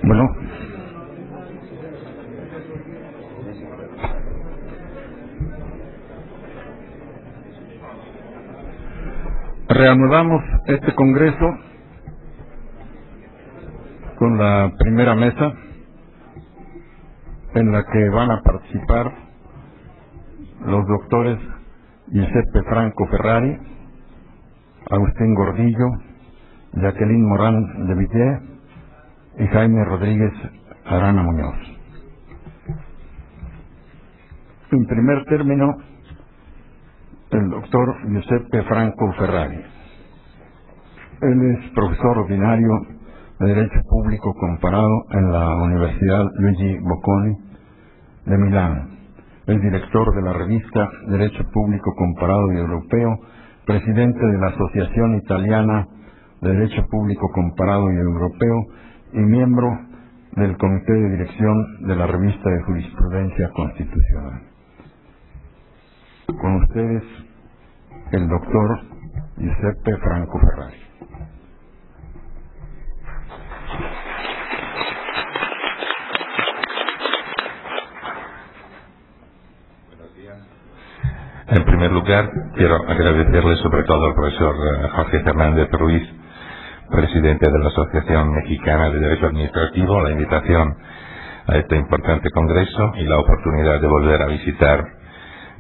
Bueno, reanudamos este congreso con la primera mesa en la que van a participar los doctores Giuseppe Franco Ferrari, Agustín Gordillo, Jacqueline Morán de Villiers y Jaime Rodríguez Arana Muñoz. En primer término, el doctor Giuseppe Franco Ferrari. Él es profesor ordinario de Derecho Público Comparado en la Universidad Luigi Bocconi de Milán. Es director de la revista Derecho Público Comparado y Europeo, presidente de la Asociación Italiana de Derecho Público Comparado y Europeo y miembro del Comité de Dirección de la Revista de Jurisprudencia Constitucional. Con ustedes, el doctor Giuseppe Franco Ferrari. En primer lugar, quiero agradecerle sobre todo al profesor Jorge Fernández Ruiz, presidente de la Asociación Mexicana de Derecho Administrativo, la invitación a este importante congreso y la oportunidad de volver a visitar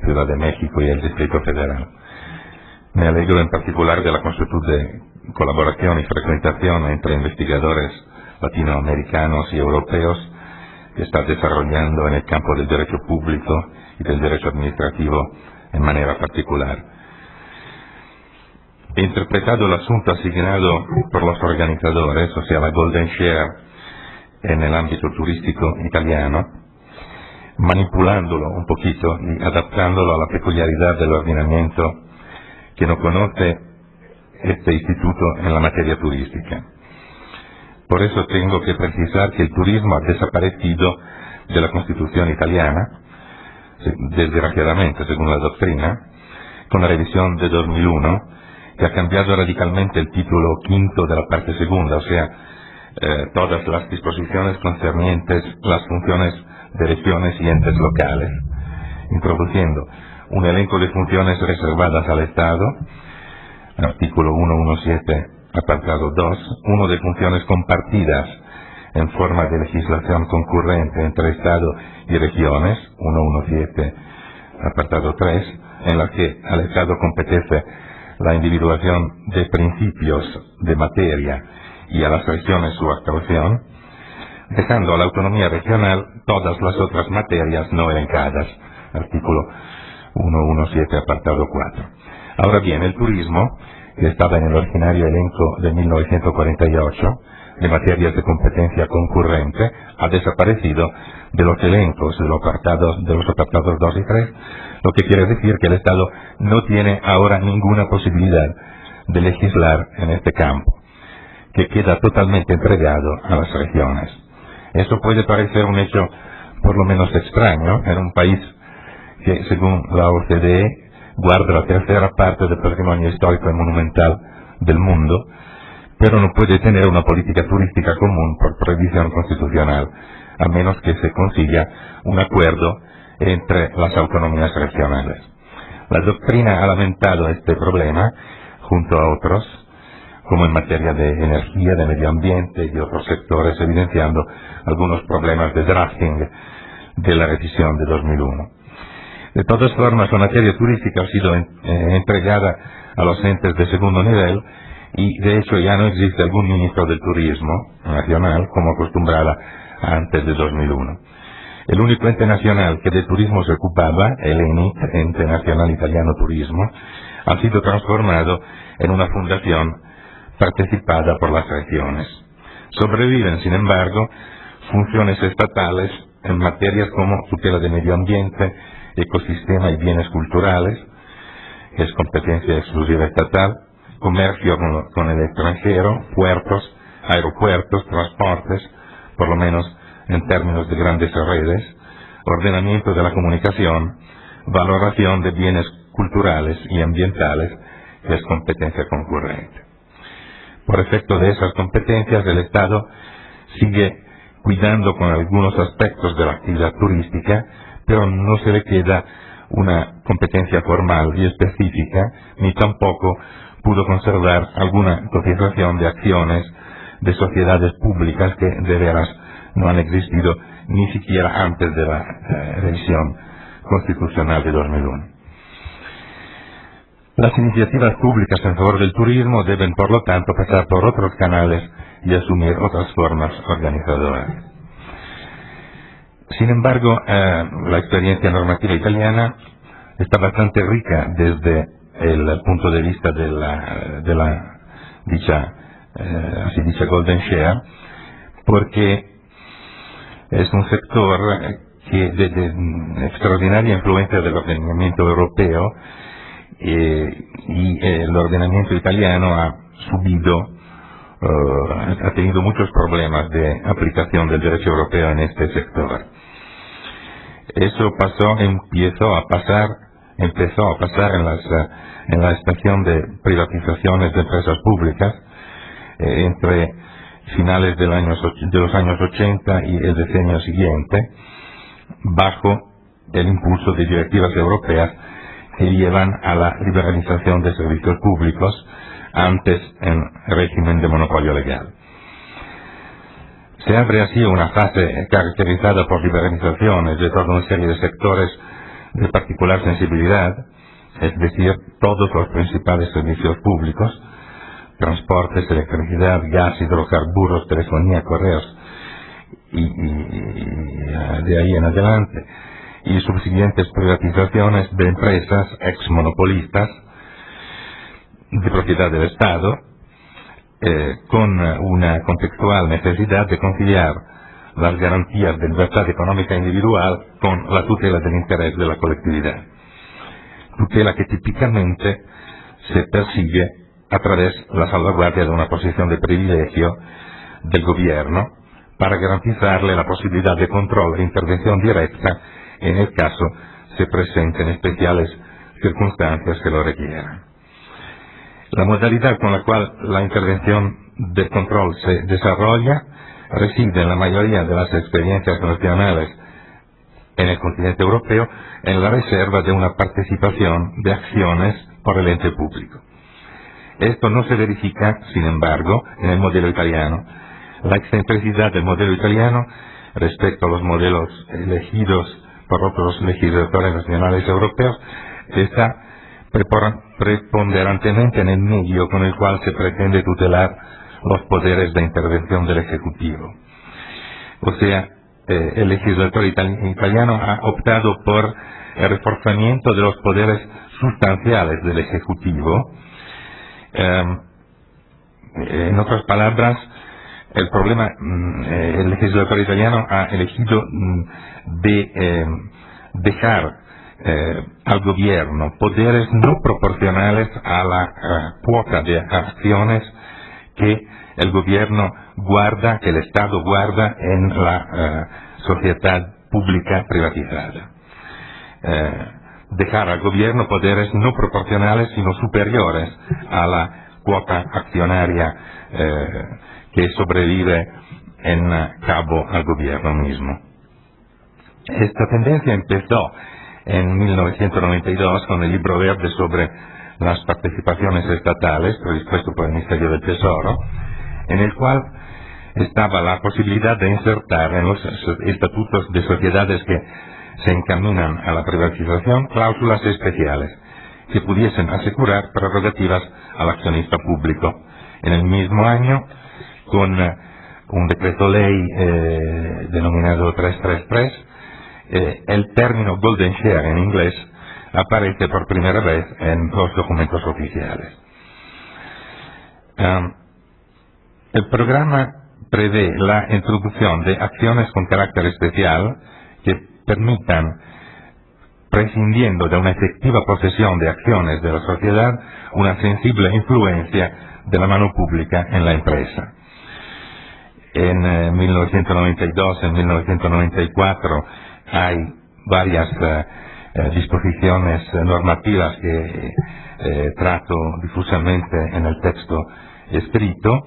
Ciudad de México y el Distrito Federal. Me alegro en particular de la constitución de colaboración y frecuentación entre investigadores latinoamericanos y europeos que está desarrollando en el campo del derecho público y del derecho administrativo en manera particular. He interpretado el asunto asignado por los organizadores, o sea, la Golden Share, en el ámbito turístico italiano, manipulándolo un poquito y adaptándolo a la peculiaridad del ordenamiento que no conoce este instituto en la materia turística. Por eso tengo que precisar que el turismo ha desaparecido de la Constitución italiana, desgraciadamente, según la doctrina, con la revisión de 2001, que ha cambiado radicalmente el título quinto de la parte segunda, o sea, todas las disposiciones concernientes las funciones de regiones y entes locales, introduciendo un elenco de funciones reservadas al Estado, artículo 117, apartado 2, uno de funciones compartidas en forma de legislación concurrente entre Estado y regiones, 117, apartado 3, en la que al Estado competece la individuación de principios de materia y a las regiones su actuación, dejando a la autonomía regional todas las otras materias no elencadas, artículo 117, apartado 4. Ahora bien, el turismo, que estaba en el originario elenco de 1948, de materias de competencia concurrente, ha desaparecido de los elencos de los apartados 2 y 3, lo que quiere decir que el Estado no tiene ahora ninguna posibilidad de legislar en este campo, que queda totalmente entregado a las regiones. Eso puede parecer un hecho por lo menos extraño en un país que, según la OCDE, guarda la tercera parte del patrimonio histórico y monumental del mundo, pero no puede tener una política turística común por previsión constitucional, a menos que se consiga un acuerdo entre las autonomías regionales. La doctrina ha lamentado este problema junto a otros, como en materia de energía, de medio ambiente y otros sectores, evidenciando algunos problemas de drafting de la revisión de 2001. De todas formas, la materia turística ha sido entregada a los entes de segundo nivel y, de hecho, ya no existe algún ministro del turismo nacional como acostumbraba antes de 2001. El único ente nacional que de turismo se ocupaba, el ENIT, Ente Nacional Italiano Turismo, ha sido transformado en una fundación participada por las regiones. Sobreviven, sin embargo, funciones estatales en materias como tutela de medio ambiente, ecosistema y bienes culturales, que es competencia exclusiva estatal, comercio con el extranjero, puertos, aeropuertos, transportes, por lo menos en términos de grandes redes, ordenamiento de la comunicación, valoración de bienes culturales y ambientales, que es competencia concurrente. Por efecto de esas competencias, el Estado sigue cuidando con algunos aspectos de la actividad turística, pero no se le queda una competencia formal y específica, ni tampoco pudo conservar alguna cotización de acciones de sociedades públicas que de veras no han existido ni siquiera antes de la revisión constitucional de 2001. Las iniciativas públicas en favor del turismo deben, por lo tanto, pasar por otros canales y asumir otras formas organizadoras. Sin embargo, la experiencia normativa italiana está bastante rica desde el punto de vista de la dicha Golden Share, porque es un sector que de extraordinaria influencia del ordenamiento europeo, y el ordenamiento italiano ha tenido muchos problemas de aplicación del derecho europeo en este sector. Eso empezó a pasar en la estación de privatizaciones de empresas públicas entre finales de los años 80 y el decenio siguiente, bajo el impulso de directivas europeas que llevan a la liberalización de servicios públicos, antes en régimen de monopolio legal. Se abre así una fase caracterizada por liberalizaciones de toda una serie de sectores de particular sensibilidad, es decir, todos los principales servicios públicos: transportes, electricidad, gas, hidrocarburos, telefonía, correos, y de ahí en adelante, y subsiguientes privatizaciones de empresas ex-monopolistas de propiedad del Estado, con una contextual necesidad de conciliar las garantías de libertad económica individual con la tutela del interés de la colectividad. Tutela que típicamente se persigue a través de la salvaguardia de una posición de privilegio del gobierno para garantizarle la posibilidad de control e intervención directa en el caso se presenten especiales circunstancias que lo requieran. La modalidad con la cual la intervención de control se desarrolla reside en la mayoría de las experiencias nacionales en el continente europeo en la reserva de una participación de acciones por el ente público. Esto no se verifica, sin embargo, en el modelo italiano. La excentricidad del modelo italiano respecto a los modelos elegidos por otros legisladores nacionales europeos está preponderantemente en el medio con el cual se pretende tutelar los poderes de intervención del Ejecutivo. O sea, el legislador italiano ha optado por el reforzamiento de los poderes sustanciales del Ejecutivo. En otras palabras, el legislador italiano ha elegido de dejar al gobierno poderes no proporcionales a la cuota de acciones que el gobierno guarda, que el Estado guarda en la sociedad pública privatizada. Dejar al gobierno poderes no proporcionales sino superiores a la cuota accionaria que sobrevive en cabo al gobierno mismo. Esta tendencia empezó en 1992 con el libro verde sobre las participaciones estatales, predispuesto por el Ministerio del Tesoro, en el cual estaba la posibilidad de insertar en los estatutos de sociedades que se encaminan a la privatización cláusulas especiales que pudiesen asegurar prerrogativas al accionista público. En el mismo año, con un decreto ley denominado 333, el término Golden Share en inglés aparece por primera vez en los documentos oficiales. El programa prevé la introducción de acciones con carácter especial que permitan, prescindiendo de una efectiva posesión de acciones de la sociedad, una sensible influencia de la mano pública en la empresa. En 1992, en 1994, hay varias disposiciones normativas que trato difusamente en el texto escrito,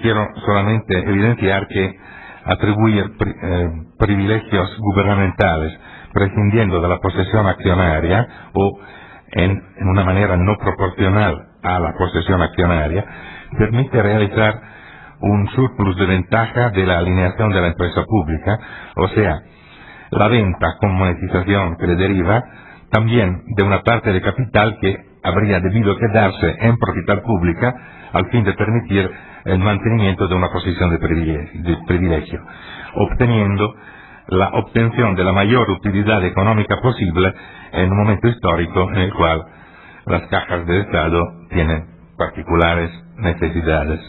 quiero solamente evidenciar que atribuir privilegios gubernamentales prescindiendo de la posesión accionaria o en una manera no proporcional a la posesión accionaria permite realizar un surplus de ventaja de la alineación de la empresa pública, o sea, la venta con monetización que le deriva también de una parte de capital que habría debido quedarse en propiedad pública al fin de permitir el mantenimiento de una posición de privilegio, obteniendo la obtención de la mayor utilidad económica posible en un momento histórico en el cual las cajas del Estado tienen particulares necesidades.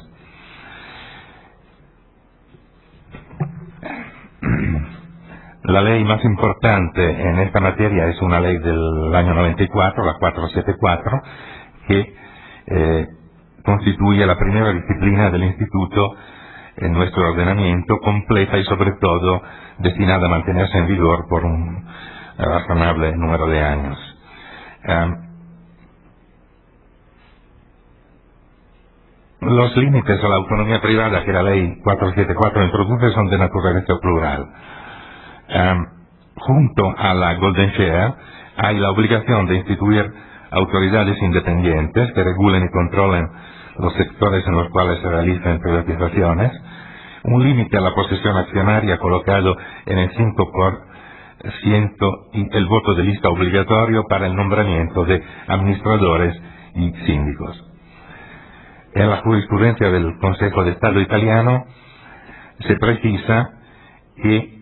La ley más importante en esta materia es una ley del año 94, la 474, que constituye la primera disciplina del Instituto en nuestro ordenamiento, completa y sobre todo destinada a mantenerse en vigor por un razonable número de años. Los límites a la autonomía privada que la ley 474 introduce son de naturaleza plural. Junto a la Golden Share hay la obligación de instituir autoridades independientes que regulen y controlen los sectores en los cuales se realizan privatizaciones, un límite a la posesión accionaria colocado en el 5% y el voto de lista obligatorio para el nombramiento de administradores y síndicos. En la jurisprudencia del Consejo de Estado italiano se precisa que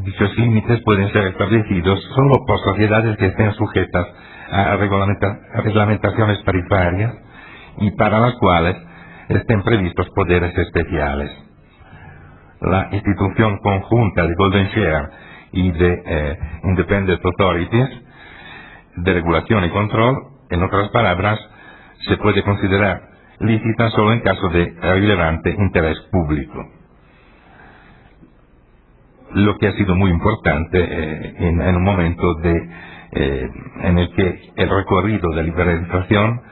dichos límites pueden ser establecidos solo por sociedades que estén sujetas a reglamentaciones tarifarias y para las cuales estén previstos poderes especiales. La institución conjunta de Golden Share y de Independent Authorities de regulación y control, en otras palabras, se puede considerar lícita solo en caso de relevante interés público. Lo que ha sido muy importante en un momento en el que el recorrido de liberalización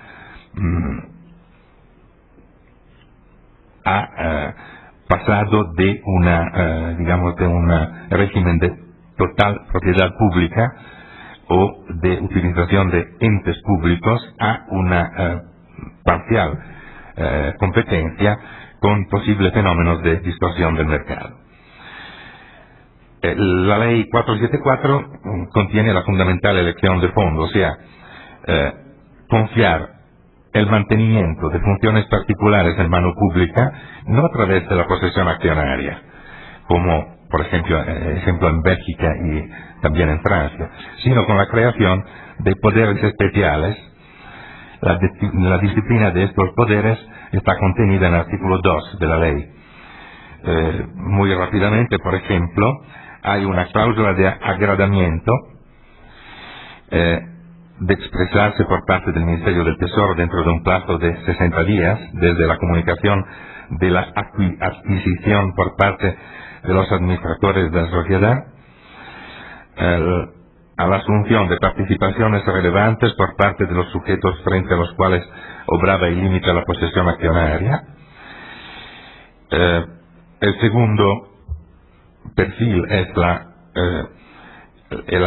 ha pasado de un régimen de total propiedad pública o de utilización de entes públicos a una parcial competencia con posibles fenómenos de distorsión del mercado. La ley 474 contiene la fundamental elección de fondo, o sea, confiar el mantenimiento de funciones particulares en mano pública, no a través de la posesión accionaria, como por ejemplo en Bélgica y también en Francia, sino con la creación de poderes especiales. La disciplina de estos poderes está contenida en el artículo 2 de la ley. Muy rápidamente, por ejemplo, hay una cláusula de agradamiento de expresarse por parte del Ministerio del Tesoro dentro de un plazo de 60 días desde la comunicación de la adquisición por parte de los administradores de la sociedad a la asunción de participaciones relevantes por parte de los sujetos frente a los cuales obraba el límite a la posesión accionaria. El segundo perfil es el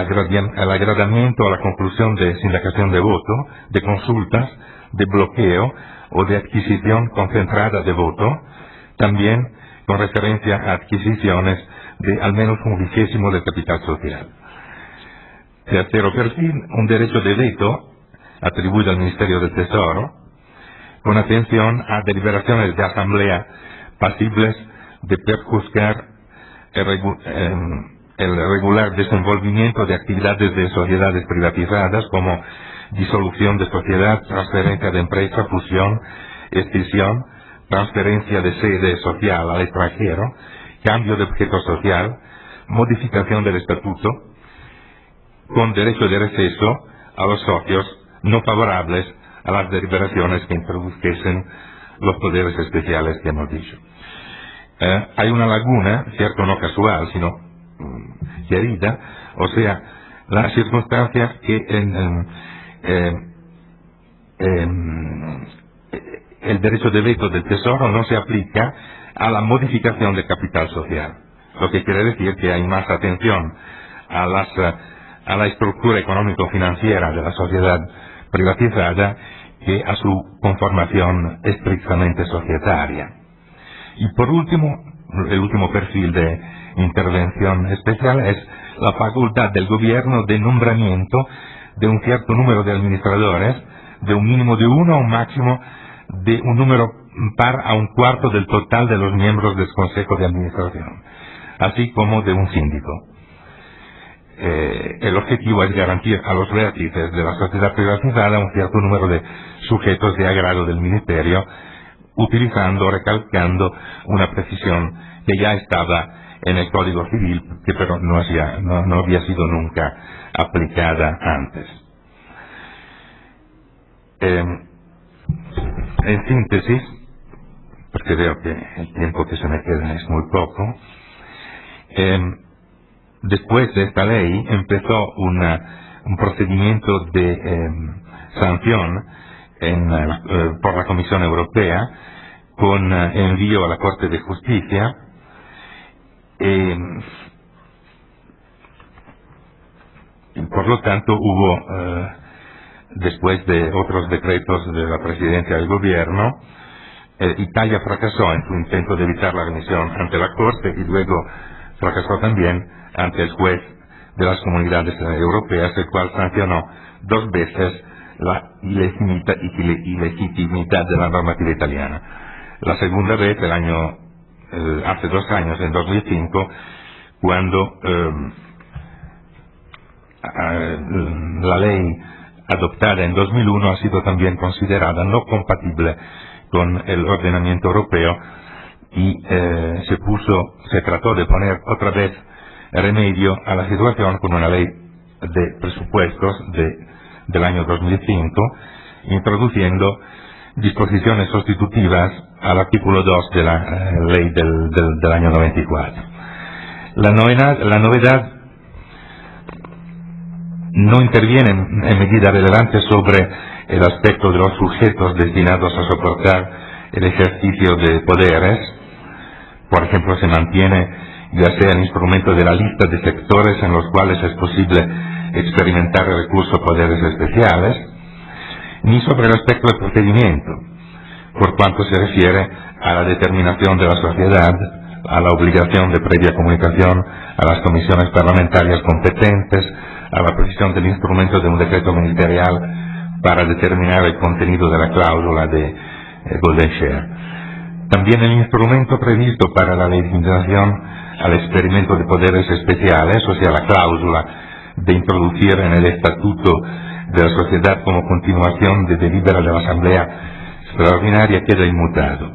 agradamiento a la conclusión de sindicación de voto, de consultas, de bloqueo o de adquisición concentrada de voto, también con referencia a adquisiciones de al menos 1/20 del capital social. Tercero perfil, un derecho de veto atribuido al Ministerio del Tesoro, con atención a deliberaciones de asamblea pasibles de perjuzgar el regular desenvolvimiento de actividades de sociedades privatizadas como disolución de sociedad, transferencia de empresa, fusión, escisión, transferencia de sede social al extranjero, cambio de objeto social, modificación del estatuto, con derecho de receso a los socios no favorables a las deliberaciones que introdujesen los poderes especiales que hemos dicho. Hay una laguna, cierto no casual, sino querida, o sea, la circunstancia que el derecho de veto del Tesoro no se aplica a la modificación del capital social, lo que quiere decir que hay más atención a la estructura económico-financiera de la sociedad privatizada que a su conformación estrictamente societaria. Y por último, el último perfil de intervención especial es la facultad del gobierno de nombramiento de un cierto número de administradores, de un mínimo de uno a un máximo de un número par a un cuarto del total de los miembros del Consejo de Administración, así como de un síndico. El objetivo es garantir a los reacites de la sociedad privatizada un cierto número de sujetos de agrado del Ministerio, recalcando una precisión que ya estaba en el Código Civil, que pero no había sido nunca aplicada antes. En síntesis, porque veo que el tiempo que se me queda es muy poco, después de esta ley empezó un procedimiento de sanción por la Comisión Europea con envío a la Corte de Justicia. Por lo tanto, hubo, después de otros decretos de la Presidencia del Gobierno, Italia fracasó en su intento de evitar la remisión ante la Corte y luego fracasó también ante el juez de las comunidades europeas, el cual sancionó 2 veces la ilegitimidad de la normativa italiana. La segunda vez, hace 2 años, en 2005, cuando la ley adoptada en 2001 ha sido también considerada no compatible con el ordenamiento europeo y se trató de poner otra vez remedio a la situación con una ley de presupuestos del año 2005, introduciendo disposiciones sustitutivas al artículo 2 de la ley del año 94. La novedad no interviene en medida relevante sobre el aspecto de los sujetos destinados a soportar el ejercicio de poderes. Por ejemplo, se mantiene ya sea el instrumento de la lista de sectores en los cuales es posible experimentar el recurso a poderes especiales, ni sobre el aspecto del procedimiento, por cuanto se refiere a la determinación de la sociedad, a la obligación de previa comunicación a las comisiones parlamentarias competentes, a la precisión del instrumento de un decreto ministerial para determinar el contenido de la cláusula de Golden Share. También el instrumento previsto para la legitimación al experimento de poderes especiales, o sea, la cláusula de introducir en el estatuto de la sociedad como continuación de delibera de la Asamblea Extraordinaria, queda inmutado.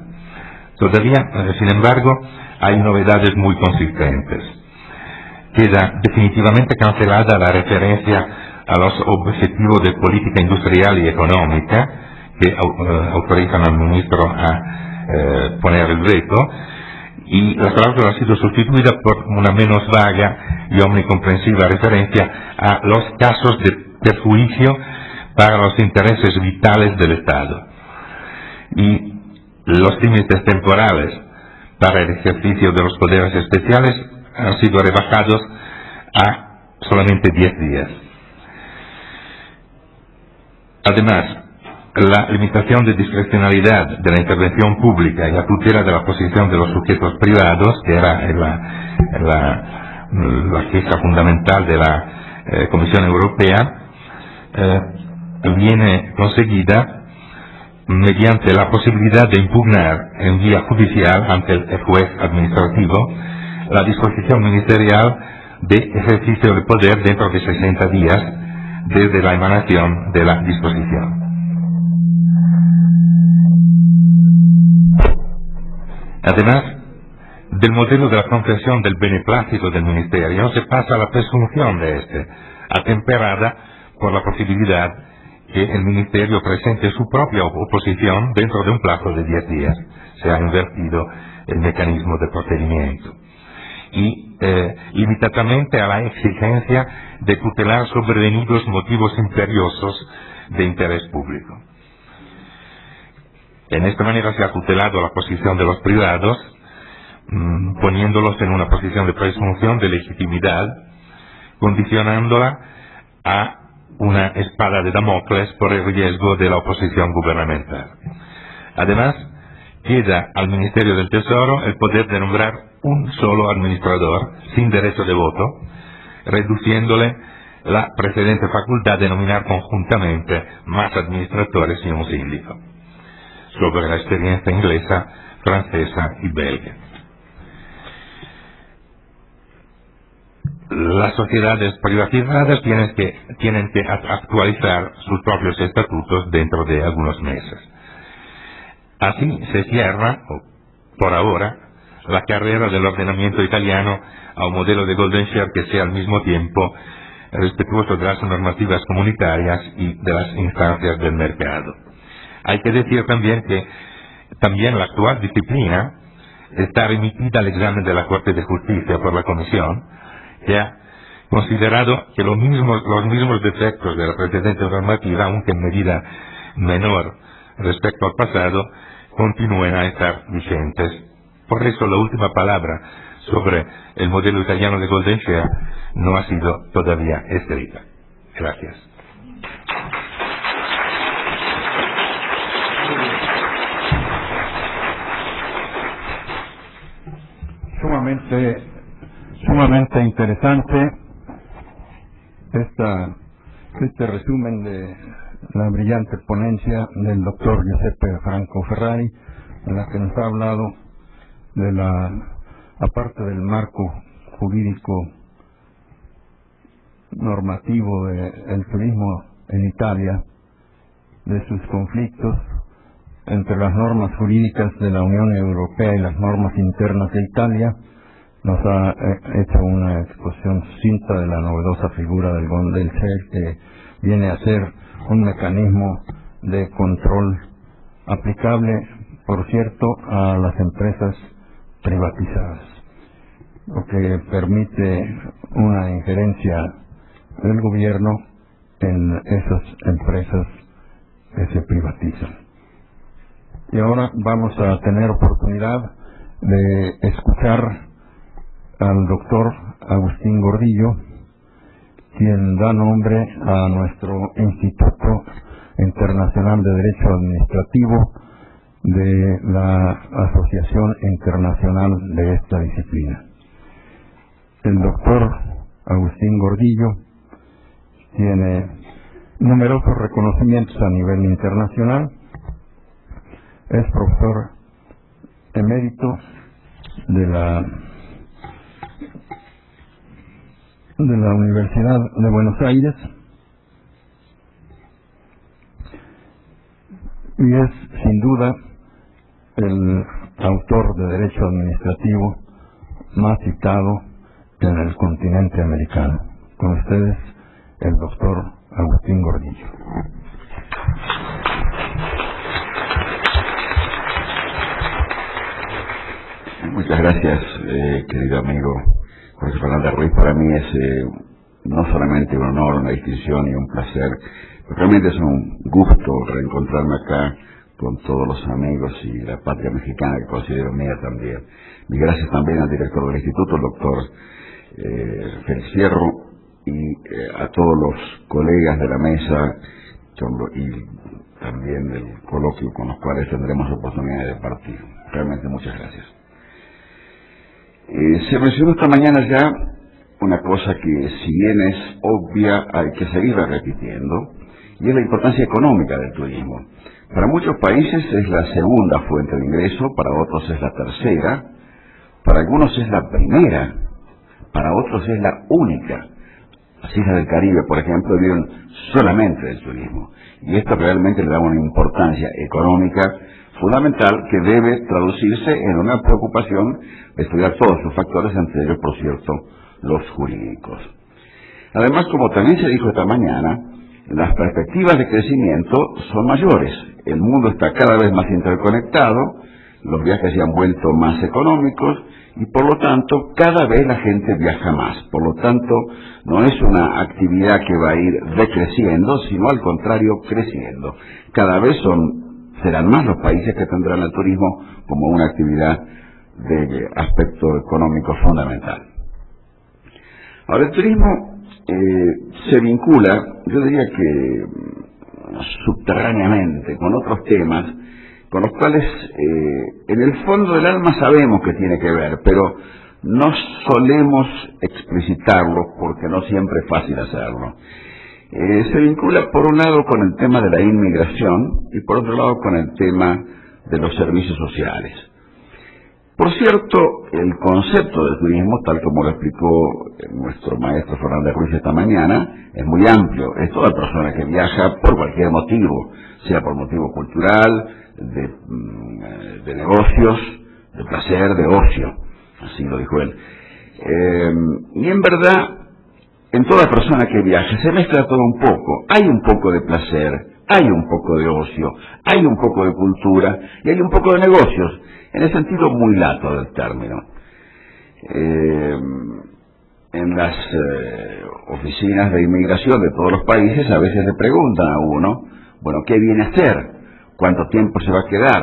Todavía, sin embargo, hay novedades muy consistentes. Queda definitivamente cancelada la referencia a los objetivos de política industrial y económica que autorizan al ministro a poner el veto, y la cláusula ha sido sustituida por una menos vaga y omnicomprensiva referencia a los casos de perjuicio para los intereses vitales del Estado, y los límites temporales para el ejercicio de los poderes especiales han sido rebajados a solamente 10 días. Además, la limitación de discrecionalidad de la intervención pública y la tutela de la posición de los sujetos privados, que era la queja fundamental de la Comisión Europea, viene conseguida mediante la posibilidad de impugnar en vía judicial ante el juez administrativo la disposición ministerial de ejercicio del poder dentro de 60 días desde la emanación de la disposición. Además del modelo de la concesión del beneplácito del Ministerio, se pasa a la presunción de este, atemperada por la posibilidad que el Ministerio presente su propia oposición dentro de un plazo de 10 días. Se ha invertido el mecanismo de procedimiento. Y limitatamente a la exigencia de tutelar sobrevenidos motivos imperiosos de interés público. En esta manera se ha tutelado la posición de los privados, poniéndolos en una posición de presunción de legitimidad, condicionándola a una espada de Damocles por el riesgo de la oposición gubernamental. Además, queda al Ministerio del Tesoro el poder de nombrar un solo administrador sin derecho de voto, reduciéndole la precedente facultad de nominar conjuntamente más administradores y un síndico, sobre la experiencia inglesa, francesa y belga. Las sociedades privatizadas tienen que actualizar sus propios estatutos dentro de algunos meses. Así se cierra, por ahora, la carrera del ordenamiento italiano a un modelo de golden share que sea al mismo tiempo respetuoso de las normativas comunitarias y de las instancias del mercado. Hay que decir también que también la actual disciplina está remitida al examen de la Corte de Justicia por la Comisión, que ha considerado que los mismos defectos de la precedente normativa, aunque en medida menor respecto al pasado, continúen a estar vigentes. Por eso la última palabra sobre el modelo italiano de golden share no ha sido todavía escrita. Gracias. Sumamente interesante este resumen de la brillante ponencia del doctor Giuseppe Franco Ferrari, en la que nos ha hablado de aparte del marco jurídico normativo del turismo en Italia, de sus conflictos entre las normas jurídicas de la Unión Europea y las normas internas de Italia. Nos ha hecho una exposición sucinta de la novedosa figura del golden share, que viene a ser un mecanismo de control aplicable, por cierto, a las empresas privatizadas, lo que permite una injerencia del gobierno en esas empresas que se privatizan. Y ahora vamos a tener oportunidad de escuchar al doctor Agustín Gordillo, quien da nombre a nuestro Instituto Internacional de Derecho Administrativo de la Asociación Internacional de esta disciplina. El doctor Agustín Gordillo tiene numerosos reconocimientos a nivel internacional. Es profesor emérito de la Universidad de Buenos Aires y es sin duda el autor de Derecho Administrativo más citado en el continente americano. Con ustedes, el doctor Agustín Gordillo. Muchas gracias, querido amigo José Fernández Ruiz. Para mí es no solamente un honor, una distinción y un placer, pero realmente es un gusto reencontrarme acá con todos los amigos y la patria mexicana, que considero mía también. Y gracias también al director del instituto, el doctor Félix Fierro, y a todos los colegas de la mesa y también del coloquio con los cuales tendremos oportunidad de departir. Realmente muchas gracias. Se mencionó esta mañana ya una cosa que, si bien es obvia, hay que seguirla repitiendo, y es la importancia económica del turismo. Para muchos países es la segunda fuente de ingreso, para otros es la tercera, para algunos es la primera, para otros es la única. Las islas del Caribe, por ejemplo, viven solamente del turismo, y esto realmente le da una importancia económica fundamental que debe traducirse en una preocupación de estudiar todos sus factores, entre ellos, por cierto, los jurídicos. Además, como también se dijo esta mañana, las perspectivas de crecimiento son mayores. El mundo está cada vez más interconectado, los viajes se han vuelto más económicos y, por lo tanto, cada vez la gente viaja más. Por lo tanto, no es una actividad que va a ir decreciendo, sino al contrario, creciendo. Cada vez son serán más los países que tendrán el turismo como una actividad de aspecto económico fundamental. Ahora, el turismo se vincula, yo diría que subterráneamente, con otros temas con los cuales en el fondo del alma sabemos que tiene que ver, pero no solemos explicitarlo porque no siempre es fácil hacerlo. Se vincula por un lado con el tema de la inmigración y por otro lado con el tema de los servicios sociales. Por cierto, el concepto del turismo, tal como lo explicó nuestro maestro Fernández Ruiz esta mañana, es muy amplio. Es toda persona que viaja por cualquier motivo, sea por motivo cultural, de negocios, de placer, de ocio. Así lo dijo él. Y en verdad, en toda persona que viaje se mezcla todo un poco. Hay un poco de placer, hay un poco de ocio, hay un poco de cultura y hay un poco de negocios, en el sentido muy lato del término. En las oficinas de inmigración de todos los países a veces le preguntan a uno, bueno, ¿qué viene a hacer? ¿Cuánto tiempo se va a quedar?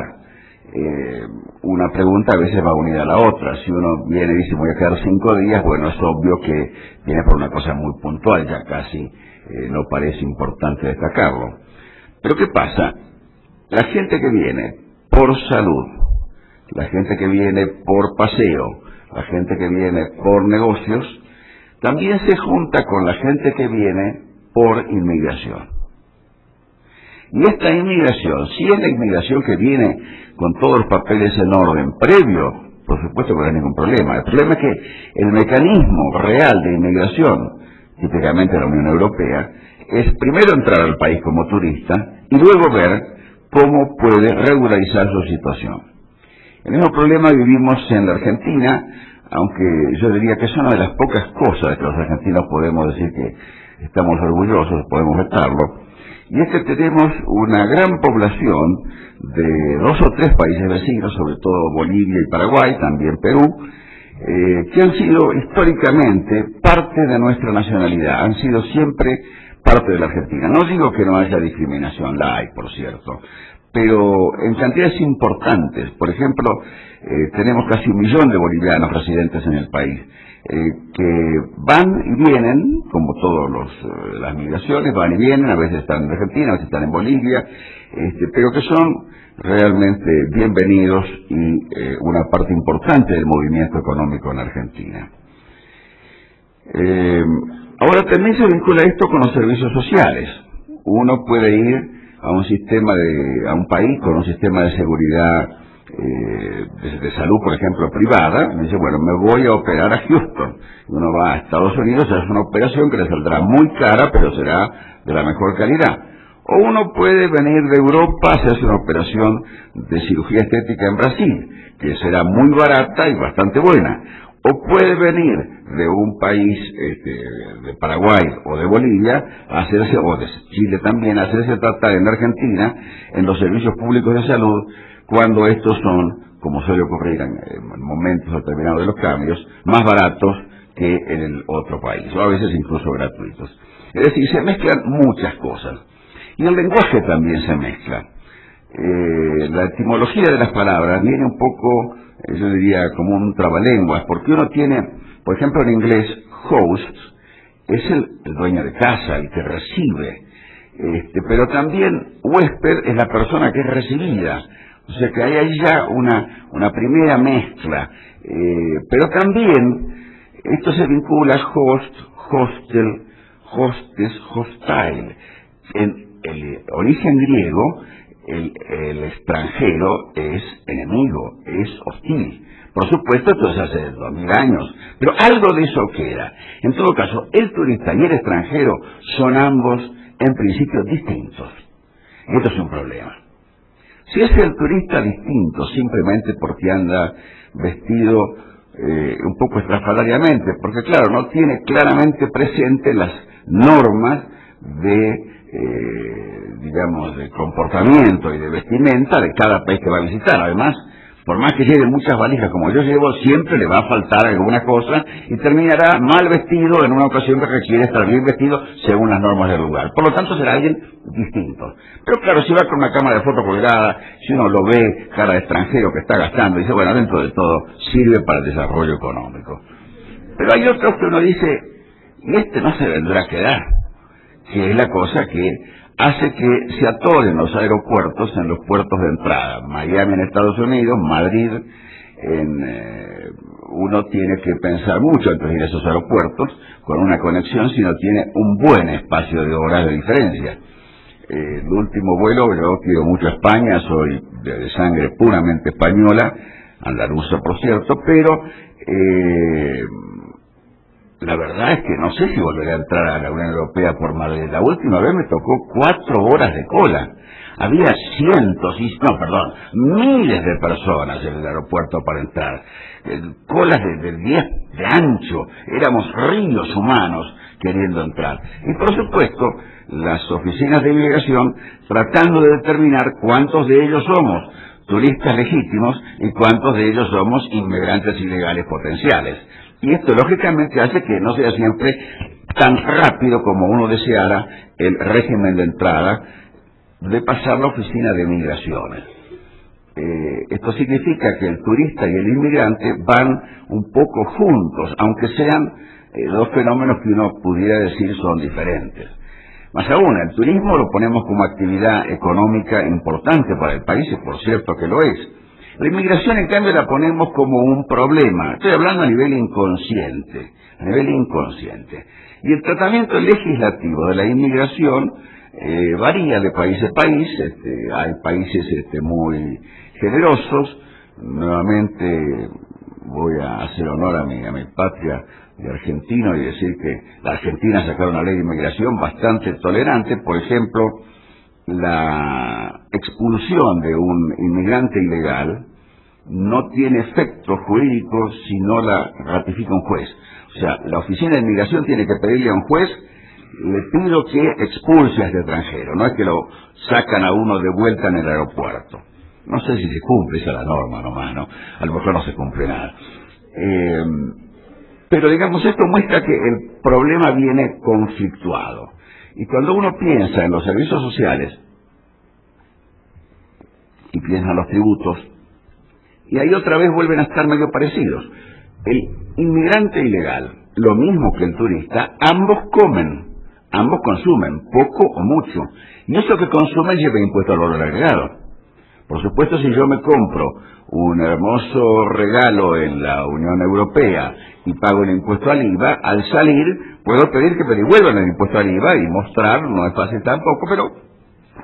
Una pregunta a veces va unida a la otra. Si uno viene y dice voy a quedar 5 días, bueno, es obvio que viene por una cosa muy puntual, ya casi no parece importante destacarlo. Pero ¿qué pasa? La gente que viene por salud, la gente que viene por paseo, la gente que viene por negocios, también se junta con la gente que viene por inmigración. Y esta inmigración, si es la inmigración que viene con todos los papeles en orden previo, por supuesto que no hay ningún problema. El problema es que el mecanismo real de inmigración, típicamente la Unión Europea, es primero entrar al país como turista y luego ver cómo puede regularizar su situación. El mismo problema vivimos en la Argentina, aunque yo diría que es una de las pocas cosas de que los argentinos podemos decir que estamos orgullosos, podemos estarlo, y es que tenemos una gran población de 2 o 3 países vecinos, sobre todo Bolivia y Paraguay, también Perú, que han sido históricamente parte de nuestra nacionalidad, han sido siempre parte de la Argentina. No digo que no haya discriminación, la hay, por cierto, pero en cantidades importantes. Por ejemplo, tenemos casi 1 millón de bolivianos residentes en el país, que van y vienen, como todas las migraciones, van y vienen, a veces están en Argentina, a veces están en Bolivia, pero que son realmente bienvenidos y una parte importante del movimiento económico en Argentina. Ahora también se vincula esto con los servicios sociales. Uno puede ir a un país con un sistema de seguridad de salud, por ejemplo, privada, y dice, bueno, me voy a operar a Houston. Uno va a Estados Unidos, hace una operación que le saldrá muy cara, pero será de la mejor calidad. O uno puede venir de Europa, se hace una operación de cirugía estética en Brasil, que será muy barata y bastante buena. O puede venir de un país, de Paraguay o de Bolivia, o de Chile también, a hacerse tratar en Argentina, en los servicios públicos de salud, cuando estos son, como suele ocurrir en momentos determinados de los cambios, más baratos que en el otro país, o a veces incluso gratuitos. Es decir, se mezclan muchas cosas. Y el lenguaje también se mezcla. La etimología de las palabras viene un poco, yo diría, como un trabalenguas, porque uno tiene, por ejemplo, en inglés, host es el dueño de casa, el que recibe, pero también huésped es la persona que es recibida. O sea que hay ahí ya una primera mezcla, pero también esto se vincula a host, hostel, hostes, hostile. En el origen griego, el extranjero es enemigo, es hostil. Por supuesto, esto es hace 2000 años, pero algo de eso queda. En todo caso, el turista y el extranjero son ambos, en principio, distintos. Y esto es un problema. Si es el turista distinto simplemente porque anda vestido un poco estrafalariamente, porque claro, no tiene claramente presente las normas de comportamiento y de vestimenta de cada país que va a visitar. Además, Por más que lleve muchas valijas como yo llevo, siempre le va a faltar alguna cosa y terminará mal vestido en una ocasión que requiere estar bien vestido según las normas del lugar. Por lo tanto, será alguien distinto. Pero claro, si va con una cámara de foto colgada, si uno lo ve cara de extranjero que está gastando, dice, bueno, dentro de todo sirve para el desarrollo económico. Pero hay otros que uno dice, y este no se vendrá a quedar, que es la cosa que hace que se atoren los aeropuertos en los puertos de entrada. Miami en Estados Unidos, Madrid, uno tiene que pensar mucho antes de ir a esos aeropuertos con una conexión si no tiene un buen espacio de horas de diferencia. El último vuelo, yo quiero mucho a España, soy de sangre puramente española, andaluza por cierto, pero la verdad es que no sé si volveré a entrar a la Unión Europea por Madrid. La última vez me tocó 4 horas de cola. Había miles de personas en el aeropuerto para entrar. Colas de 10 de ancho. Éramos ríos humanos queriendo entrar. Y por supuesto, las oficinas de inmigración tratando de determinar cuántos de ellos somos turistas legítimos y cuántos de ellos somos inmigrantes ilegales potenciales. Y esto lógicamente hace que no sea siempre tan rápido como uno deseara el régimen de entrada de pasar la oficina de migraciones. Esto significa que el turista y el inmigrante van un poco juntos, aunque sean dos fenómenos que uno pudiera decir son diferentes. Más aún, el turismo lo ponemos como actividad económica importante para el país, y por cierto que lo es. La inmigración, en cambio, la ponemos como un problema. Estoy hablando a nivel inconsciente. Y el tratamiento legislativo de la inmigración varía de país a país. Hay países muy generosos. Nuevamente voy a hacer honor a mi patria de argentino y decir que la Argentina sacaron una ley de inmigración bastante tolerante. Por ejemplo, la expulsión de un inmigrante ilegal no tiene efecto jurídico si no la ratifica un juez. O sea, la oficina de inmigración tiene que pedirle a un juez, le pido que expulse a este extranjero, no es que lo sacan a uno de vuelta en el aeropuerto. No sé si se cumple esa la norma nomás, ¿no? A lo mejor no se cumple nada. Pero digamos, esto muestra que el problema viene conflictuado. Y cuando uno piensa en los servicios sociales y piensa en los tributos, y ahí otra vez vuelven a estar medio parecidos. El inmigrante ilegal, lo mismo que el turista, ambos consumen, poco o mucho. Y eso que consumen lleva impuesto al valor agregado. Por supuesto, si yo me compro un hermoso regalo en la Unión Europea y pago el impuesto al IVA, al salir puedo pedir que me devuelvan el impuesto al IVA y mostrar, no es fácil tampoco, pero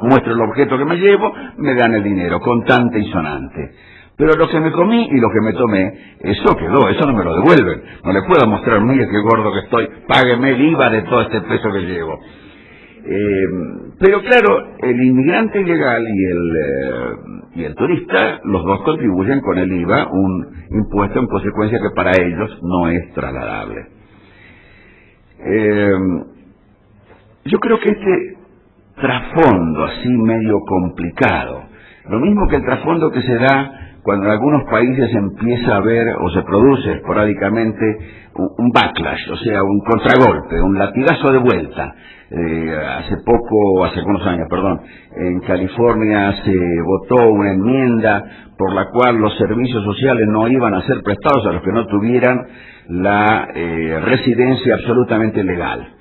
muestro el objeto que me llevo, me dan el dinero, contante y sonante. Pero lo que me comí y lo que me tomé, eso quedó, eso no me lo devuelven. No le puedo mostrar, mire qué gordo que estoy, págueme el IVA de todo este peso que llevo. Pero claro, el inmigrante ilegal y el turista, los dos contribuyen con el IVA, un impuesto en consecuencia que para ellos no es trasladable. Yo creo que este trasfondo así medio complicado, lo mismo que el trasfondo que se da cuando en algunos países empieza a haber o se produce esporádicamente un backlash, o sea, un contragolpe, un latigazo de vuelta. Hace algunos años, en California se votó una enmienda por la cual los servicios sociales no iban a ser prestados a los que no tuvieran la residencia absolutamente legal.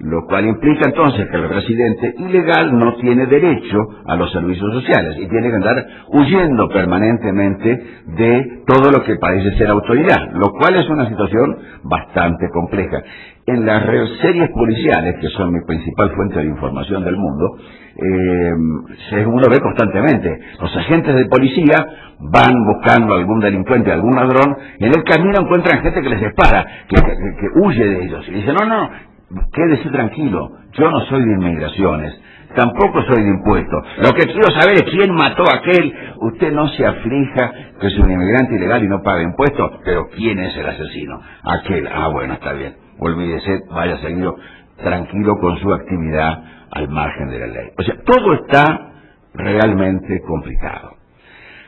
Lo cual implica entonces que el residente ilegal no tiene derecho a los servicios sociales y tiene que andar huyendo permanentemente de todo lo que parece ser autoridad, lo cual es una situación bastante compleja. En las series policiales, que son mi principal fuente de información del mundo, uno ve constantemente, los agentes de policía van buscando a algún delincuente, a algún ladrón, y en el camino encuentran gente que les dispara, que huye de ellos, y dicen, no, quédese tranquilo, yo no soy de inmigraciones, tampoco soy de impuestos. Lo que quiero saber es quién mató a aquel. Usted no se aflija que es un inmigrante ilegal y no paga impuestos, pero ¿quién es el asesino? Aquel. Bueno, está bien. Olvídese, vaya seguido tranquilo con su actividad al margen de la ley. O sea, todo está realmente complicado.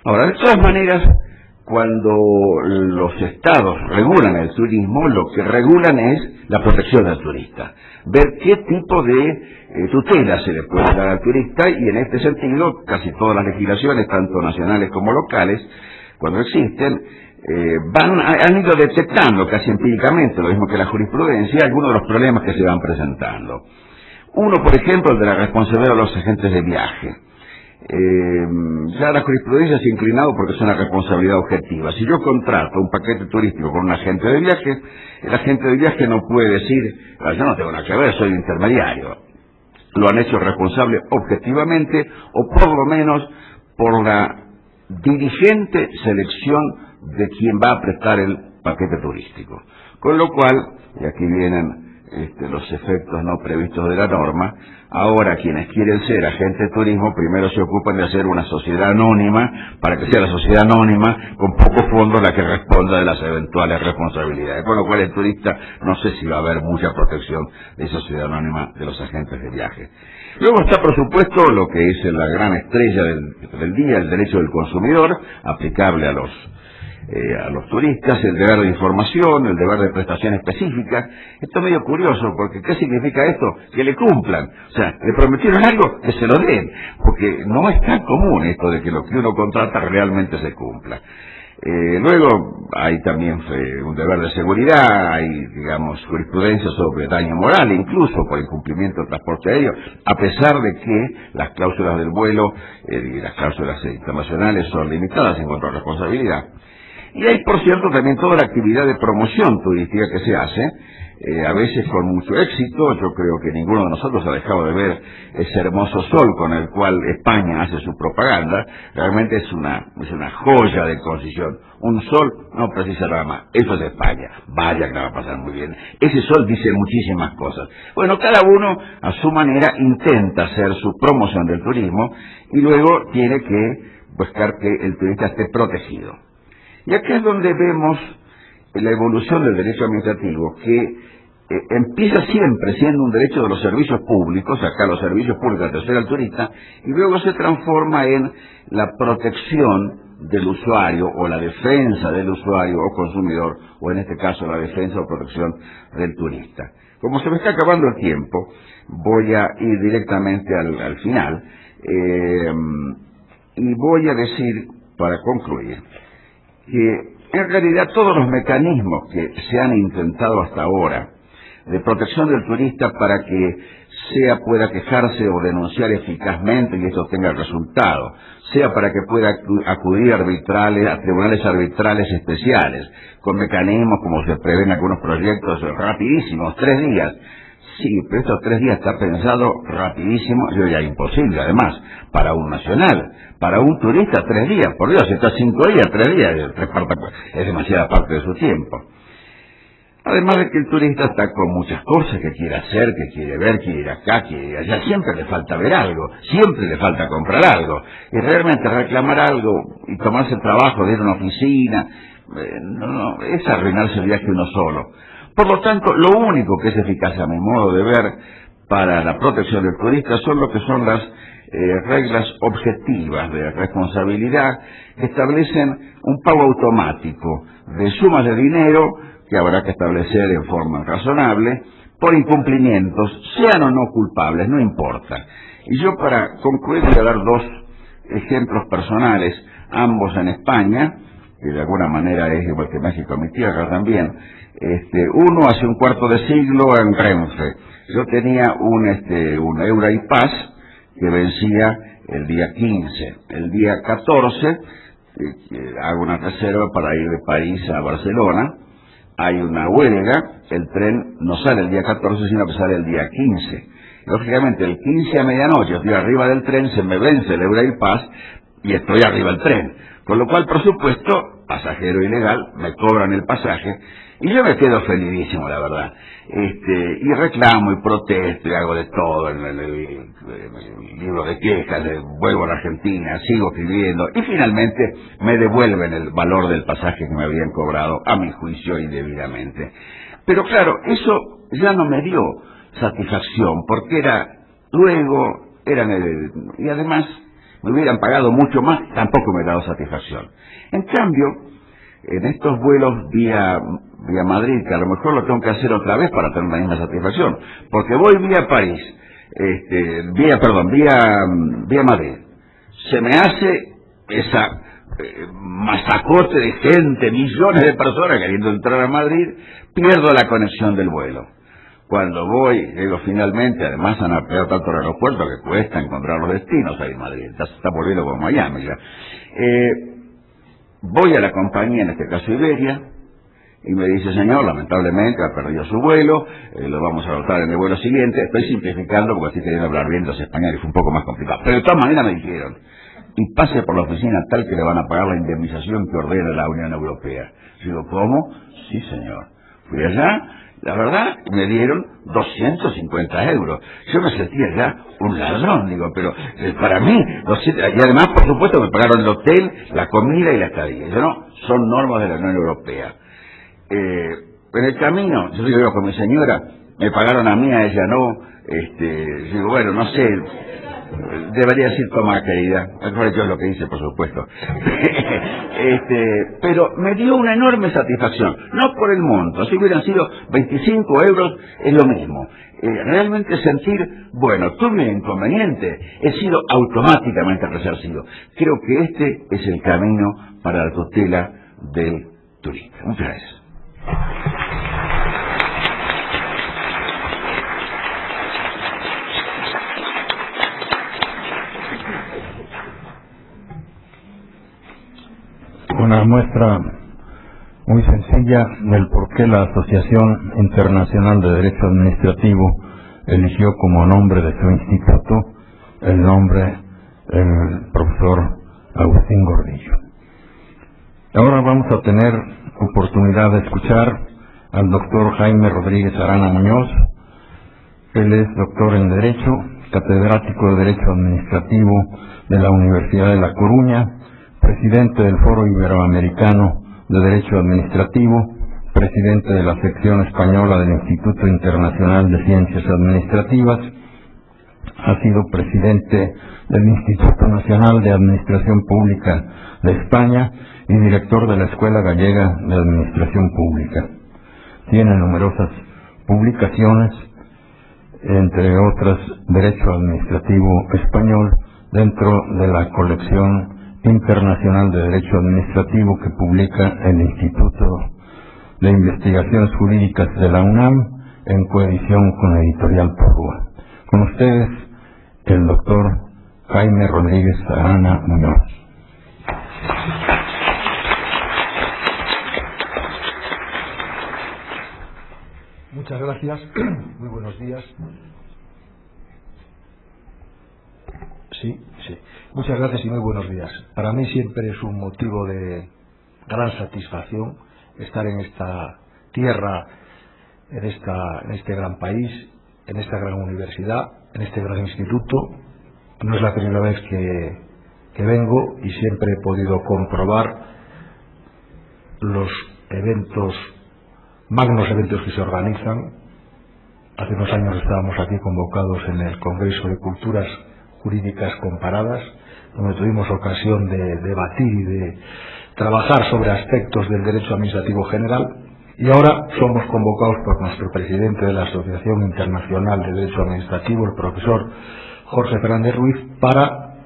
Ahora, de todas maneras, cuando los estados regulan el turismo, lo que regulan es la protección del turista. Ver qué tipo de tutela se le puede dar al turista, y en este sentido, casi todas las legislaciones, tanto nacionales como locales, cuando existen, han ido detectando casi empíricamente, lo mismo que la jurisprudencia, algunos de los problemas que se van presentando. Uno, por ejemplo, el de la responsabilidad de los agentes de viaje. Ya la jurisprudencia se ha inclinado porque es una responsabilidad objetiva. Si yo contrato un paquete turístico con un agente de viaje, el agente de viaje no puede decir, yo no tengo nada que ver, soy intermediario. Lo han hecho responsable objetivamente, o por lo menos por la diligente selección de quien va a prestar el paquete turístico. Con lo cual, y aquí vienen los efectos no previstos de la norma, ahora quienes quieren ser agentes de turismo primero se ocupan de hacer una sociedad anónima, para que sea la sociedad anónima con pocos fondos la que responda de las eventuales responsabilidades, con lo cual el turista no sé si va a haber mucha protección de esa sociedad anónima de los agentes de viaje. Luego está, por supuesto, lo que es la gran estrella del día, el derecho del consumidor, aplicable a los turistas, el deber de información, el deber de prestación específica. Esto es medio curioso, porque ¿qué significa esto? Que le cumplan. O sea, le prometieron algo, que se lo den, porque no es tan común esto de que lo que uno contrata realmente se cumpla. Luego hay también un deber de seguridad, hay, digamos, jurisprudencia sobre daño moral, incluso por incumplimiento del transporte aéreo, a pesar de que las cláusulas del vuelo y las cláusulas internacionales son limitadas en cuanto a responsabilidad. Y hay, por cierto, también toda la actividad de promoción turística que se hace, a veces con mucho éxito. Yo creo que ninguno de nosotros ha dejado de ver ese hermoso sol con el cual España hace su propaganda. Realmente es una joya de concisión. Un sol no precisa nada más. Eso es España. Vaya que la va a pasar muy bien. Ese sol dice muchísimas cosas. Bueno, cada uno a su manera intenta hacer su promoción del turismo, y luego tiene que buscar que el turista esté protegido. Y aquí es donde vemos la evolución del derecho administrativo, que empieza siempre siendo un derecho de los servicios públicos, acá los servicios públicos de atención al turista, y luego se transforma en la protección del usuario, o la defensa del usuario o consumidor, o en este caso la defensa o protección del turista. Como se me está acabando el tiempo, voy a ir directamente al final, y voy a decir, para concluir, que en realidad todos los mecanismos que se han intentado hasta ahora de protección del turista para que pueda quejarse o denunciar eficazmente y esto tenga resultado, sea para que pueda acudir a tribunales arbitrales especiales, con mecanismos como se prevé en algunos proyectos rapidísimos, 3 días. Sí, pero estos 3 días está pensado rapidísimo, y ya imposible además, para un nacional. Para un turista 3 días, por Dios, si está 5 días, 3 días, es demasiada parte de su tiempo. Además de que el turista está con muchas cosas que quiere hacer, que quiere ver, quiere ir acá, quiere ir allá, siempre le falta ver algo, siempre le falta comprar algo, y realmente reclamar algo y tomarse el trabajo de ir a una oficina, no, es arruinarse el viaje uno solo. Por lo tanto, lo único que es eficaz a mi modo de ver para la protección del turista son lo que son las reglas objetivas de responsabilidad, que establecen un pago automático de sumas de dinero que habrá que establecer en forma razonable por incumplimientos, sean o no culpables, no importa. Y yo, para concluir, voy a dar 2 ejemplos personales, ambos en España, que de alguna manera es igual que México, mi tierra también. Uno hace un cuarto de siglo en Renfe. Yo tenía un Euro-Pass que vencía el día 15. El día 14 hago una reserva para ir de París a Barcelona. Hay una huelga, el tren no sale el día 14, sino que sale el día 15. Lógicamente, el 15 a medianoche estoy arriba del tren, se me vence el Euro-Pass y estoy arriba del tren. Con lo cual, por supuesto, pasajero ilegal, me cobran el pasaje y yo me quedo felidísimo, la verdad. Y reclamo y protesto y hago de todo en el libro de quejas, vuelvo a la Argentina, sigo escribiendo y finalmente me devuelven el valor del pasaje que me habían cobrado, a mi juicio, indebidamente. Pero claro, eso ya no me dio satisfacción, porque y además me hubieran pagado mucho más, tampoco me ha dado satisfacción. En cambio, en estos vuelos vía Madrid, que a lo mejor lo tengo que hacer otra vez para tener la misma satisfacción, porque voy vía París, vía Madrid, se me hace esa masacote de gente, millones de personas queriendo entrar a Madrid, pierdo la conexión del vuelo. Cuando llego finalmente, además han ampliado tanto el aeropuerto que cuesta encontrar los destinos ahí en Madrid, ya se está volviendo como Miami ya. Voy a la compañía, en este caso Iberia, y me dice, señor, lamentablemente ha perdido su vuelo, lo vamos a anotar en el vuelo siguiente. Estoy simplificando porque estoy queriendo hablar bien de español y fue un poco más complicado. Pero de todas maneras me dijeron, y pase por la oficina tal que le van a pagar la indemnización que ordena la Unión Europea. Digo, ¿cómo? Sí, señor. Fui allá, la verdad, me dieron 250 euros. Yo me sentía ya un ladrón, digo, pero para mí, 200, y además, por supuesto, me pagaron el hotel, la comida y la estadía. Yo no, son normas de la Unión Europea. En el camino, yo digo con mi señora, me pagaron a mí, a ella no. Digo, bueno, no sé, debería decir toma, querida. Mejor yo es lo que hice, por supuesto. Pero me dio una enorme satisfacción, no por el monto, si hubieran sido 25 euros es lo mismo. Realmente sentir, bueno, tuve un inconveniente, he sido automáticamente resarcido. Creo que este es el camino para la tutela del turista. Muchas gracias. Una muestra muy sencilla del por qué la Asociación Internacional de Derecho Administrativo eligió como nombre de su instituto el nombre del profesor Agustín Gordillo. Ahora vamos a tener oportunidad de escuchar al doctor Jaime Rodríguez Arana Muñoz. Él es doctor en Derecho, catedrático de Derecho Administrativo de la Universidad de La Coruña, presidente del Foro Iberoamericano de Derecho Administrativo, presidente de la sección española del Instituto Internacional de Ciencias Administrativas, ha sido presidente del Instituto Nacional de Administración Pública de España y director de la Escuela Gallega de Administración Pública. Tiene numerosas publicaciones, entre otras Derecho Administrativo Español, dentro de la colección internacional de Derecho Administrativo que publica el Instituto de Investigaciones Jurídicas de la UNAM en coedición con Editorial Porrúa. Con ustedes, el doctor Jaime Rodríguez Arana Muñoz. Muchas gracias, muy buenos días. Sí. Muchas gracias y muy buenos días. Para mí siempre es un motivo de gran satisfacción estar en esta tierra, en este gran país, en esta gran universidad, en este gran instituto. No es la primera vez que vengo y siempre he podido comprobar los magnos eventos que se organizan. Hace unos años estábamos aquí convocados en el Congreso de Culturas Jurídicas Comparadas, donde tuvimos ocasión de debatir y de trabajar sobre aspectos del derecho administrativo general, y ahora somos convocados por nuestro presidente de la Asociación Internacional de Derecho Administrativo, el profesor Jorge Fernández Ruiz, para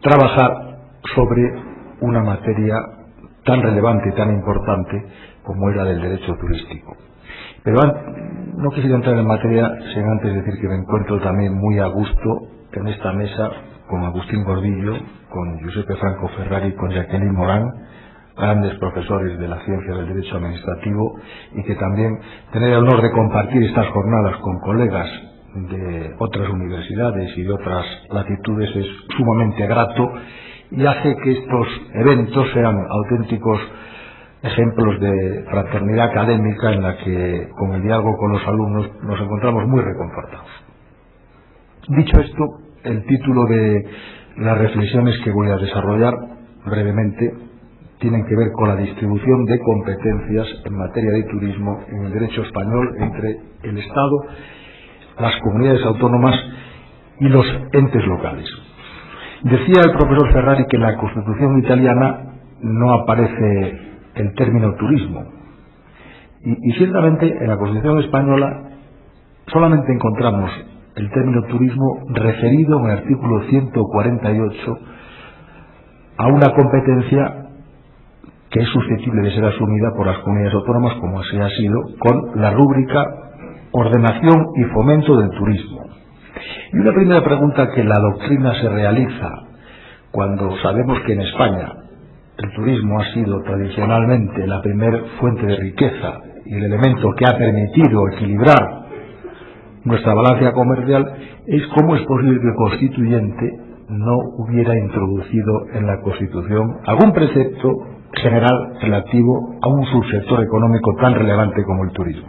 trabajar sobre una materia tan relevante y tan importante como era del derecho turístico. Pero no quisiera entrar en materia sin antes decir que me encuentro también muy a gusto en esta mesa con Agustín Gordillo, con Giuseppe Franco Ferrari y con Jacqueline Morán, grandes profesores de la ciencia del derecho administrativo, y que también tener el honor de compartir estas jornadas con colegas de otras universidades y de otras latitudes es sumamente grato y hace que estos eventos sean auténticos ejemplos de fraternidad académica en la que, con el diálogo con los alumnos, nos encontramos muy reconfortados. Dicho esto, el título de las reflexiones que voy a desarrollar brevemente tienen que ver con la distribución de competencias en materia de turismo en el derecho español entre el Estado, las comunidades autónomas y los entes locales. Decía el profesor Ferrari que en la Constitución italiana no aparece el término turismo. Y ciertamente en la Constitución española solamente encontramos el término turismo referido en el artículo 148 a una competencia que es susceptible de ser asumida por las comunidades autónomas, como así ha sido, con la rúbrica ordenación y fomento del turismo. Y una primera pregunta que la doctrina se realiza cuando sabemos que en España el turismo ha sido tradicionalmente la primer fuente de riqueza y el elemento que ha permitido equilibrar nuestra balanza comercial, es cómo es posible que el constituyente no hubiera introducido en la Constitución algún precepto general relativo a un subsector económico tan relevante como el turismo.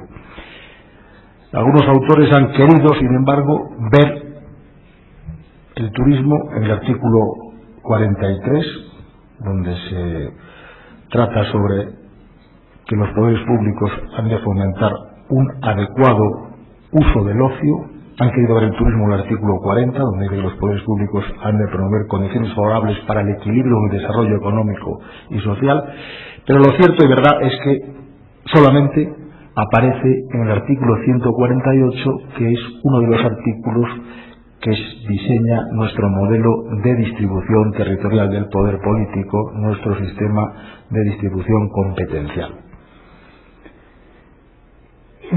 Algunos autores han querido, sin embargo, ver el turismo en el artículo 43, donde se trata sobre que los poderes públicos han de fomentar un adecuado uso del ocio. Han querido ver el turismo en el artículo 40, donde dice que los poderes públicos han de promover condiciones favorables para el equilibrio y el desarrollo económico y social, pero lo cierto y verdad es que solamente aparece en el artículo 148, que es uno de los artículos que diseña nuestro modelo de distribución territorial del poder político, nuestro sistema de distribución competencial.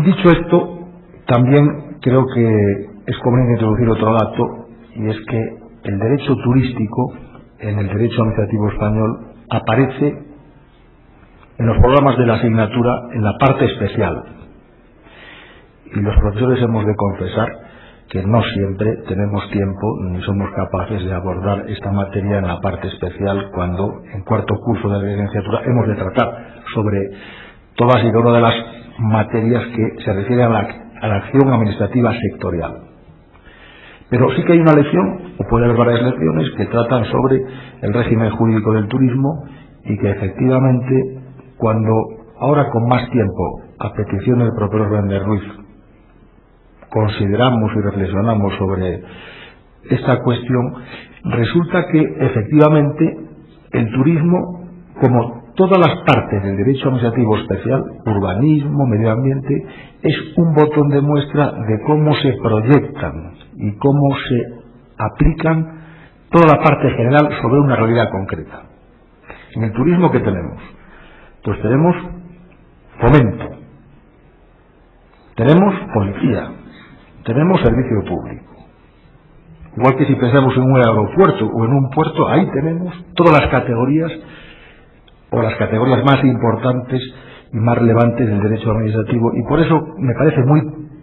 Dicho esto, también creo que es conveniente introducir otro dato, y es que el derecho turístico en el derecho administrativo español aparece en los programas de la asignatura en la parte especial, y los profesores hemos de confesar que no siempre tenemos tiempo ni somos capaces de abordar esta materia en la parte especial, cuando en cuarto curso de la licenciatura hemos de tratar sobre todas y cada una de las materias que se refieren a la acción administrativa sectorial. Pero sí que hay una lección, o puede haber varias lecciones, que tratan sobre el régimen jurídico del turismo, y que efectivamente, cuando ahora con más tiempo, a petición del profesor Fernández Ruiz, consideramos y reflexionamos sobre esta cuestión, resulta que efectivamente el turismo, como todas las partes del derecho administrativo especial, urbanismo, medio ambiente, es un botón de muestra de cómo se proyectan y cómo se aplican toda la parte general sobre una realidad concreta. En el turismo, ¿qué tenemos? Pues tenemos fomento, tenemos policía, tenemos servicio público. Igual que si pensamos en un aeropuerto o en un puerto, ahí tenemos todas las categorías, o las categorías más importantes y más relevantes del derecho administrativo, y por eso me parece muy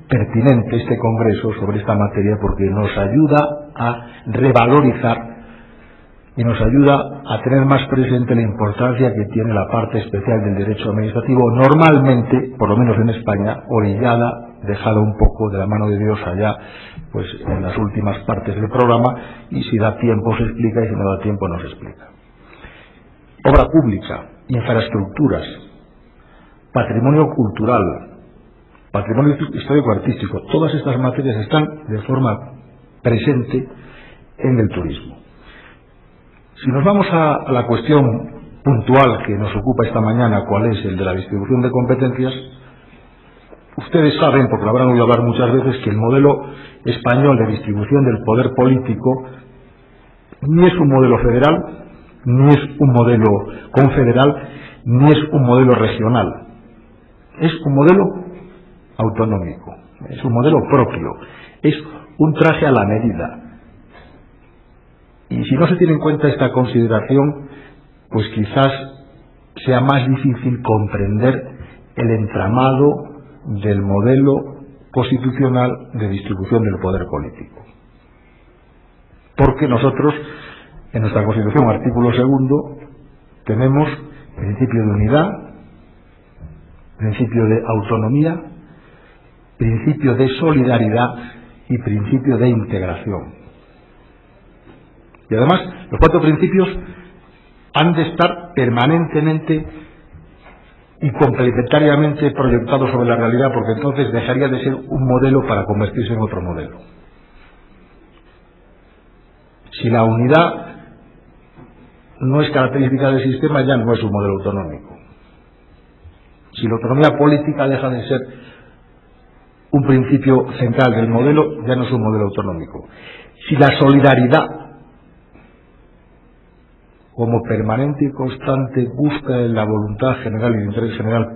pertinente este congreso sobre esta materia, porque nos ayuda a revalorizar y nos ayuda a tener más presente la importancia que tiene la parte especial del derecho administrativo, normalmente, por lo menos en España, orillada, dejada un poco de la mano de Dios allá, pues en las últimas partes del programa, y si da tiempo se explica y si no da tiempo no se explica. Obra pública, infraestructuras, patrimonio cultural, patrimonio histórico-artístico, todas estas materias están de forma presente en el turismo. Si nos vamos a la cuestión puntual que nos ocupa esta mañana, cuál es el de la distribución de competencias, ustedes saben, porque lo habrán oído hablar muchas veces, que el modelo español de distribución del poder político ni es un modelo federal, ni es un modelo confederal, ni es un modelo regional. Es un modelo autonómico, es un modelo propio, es un traje a la medida. Y si no se tiene en cuenta esta consideración, pues quizás sea más difícil comprender el entramado del modelo constitucional de distribución del poder político. Porque nosotros, en nuestra Constitución, artículo 2, tenemos principio de unidad, principio de autonomía, principio de solidaridad y principio de integración. Y además, los 4 principios han de estar permanentemente y complementariamente proyectados sobre la realidad, porque entonces dejaría de ser un modelo para convertirse en otro modelo. Si la unidad no es característica del sistema, ya no es un modelo autonómico. Si la autonomía política deja de ser un principio central del modelo, ya no es un modelo autonómico. Si la solidaridad, como permanente y constante búsqueda de la voluntad general y el interés general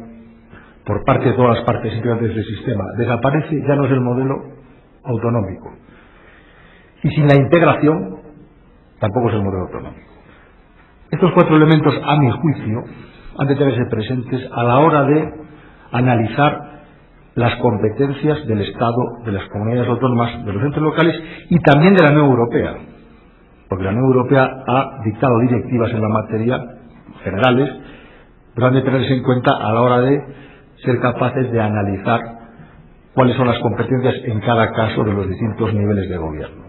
por parte de todas las partes integrantes del sistema, desaparece, ya no es el modelo autonómico. Y sin la integración, tampoco es el modelo autonómico. Estos 4 elementos, a mi juicio, han de tenerse presentes a la hora de analizar las competencias del Estado, de las comunidades autónomas, de los entes locales y también de la Unión Europea, porque la Unión Europea ha dictado directivas en la materia generales, pero han de tenerse en cuenta a la hora de ser capaces de analizar cuáles son las competencias en cada caso de los distintos niveles de gobierno.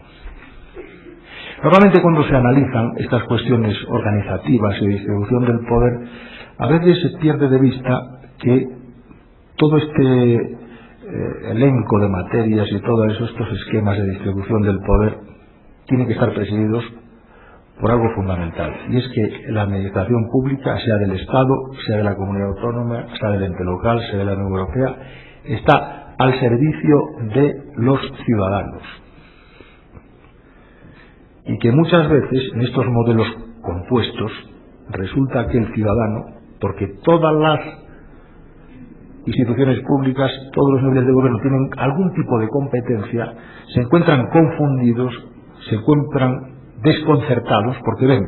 Normalmente cuando se analizan estas cuestiones organizativas y de distribución del poder, a veces se pierde de vista que todo este elenco de materias y todos estos esquemas de distribución del poder tienen que estar presididos por algo fundamental, y es que la administración pública, sea del Estado, sea de la comunidad autónoma, sea del ente local, sea de la Unión Europea, está al servicio de los ciudadanos. Y que muchas veces en estos modelos compuestos resulta que el ciudadano, porque todas las instituciones públicas, todos los niveles de gobierno tienen algún tipo de competencia, se encuentran confundidos, se encuentran desconcertados porque ven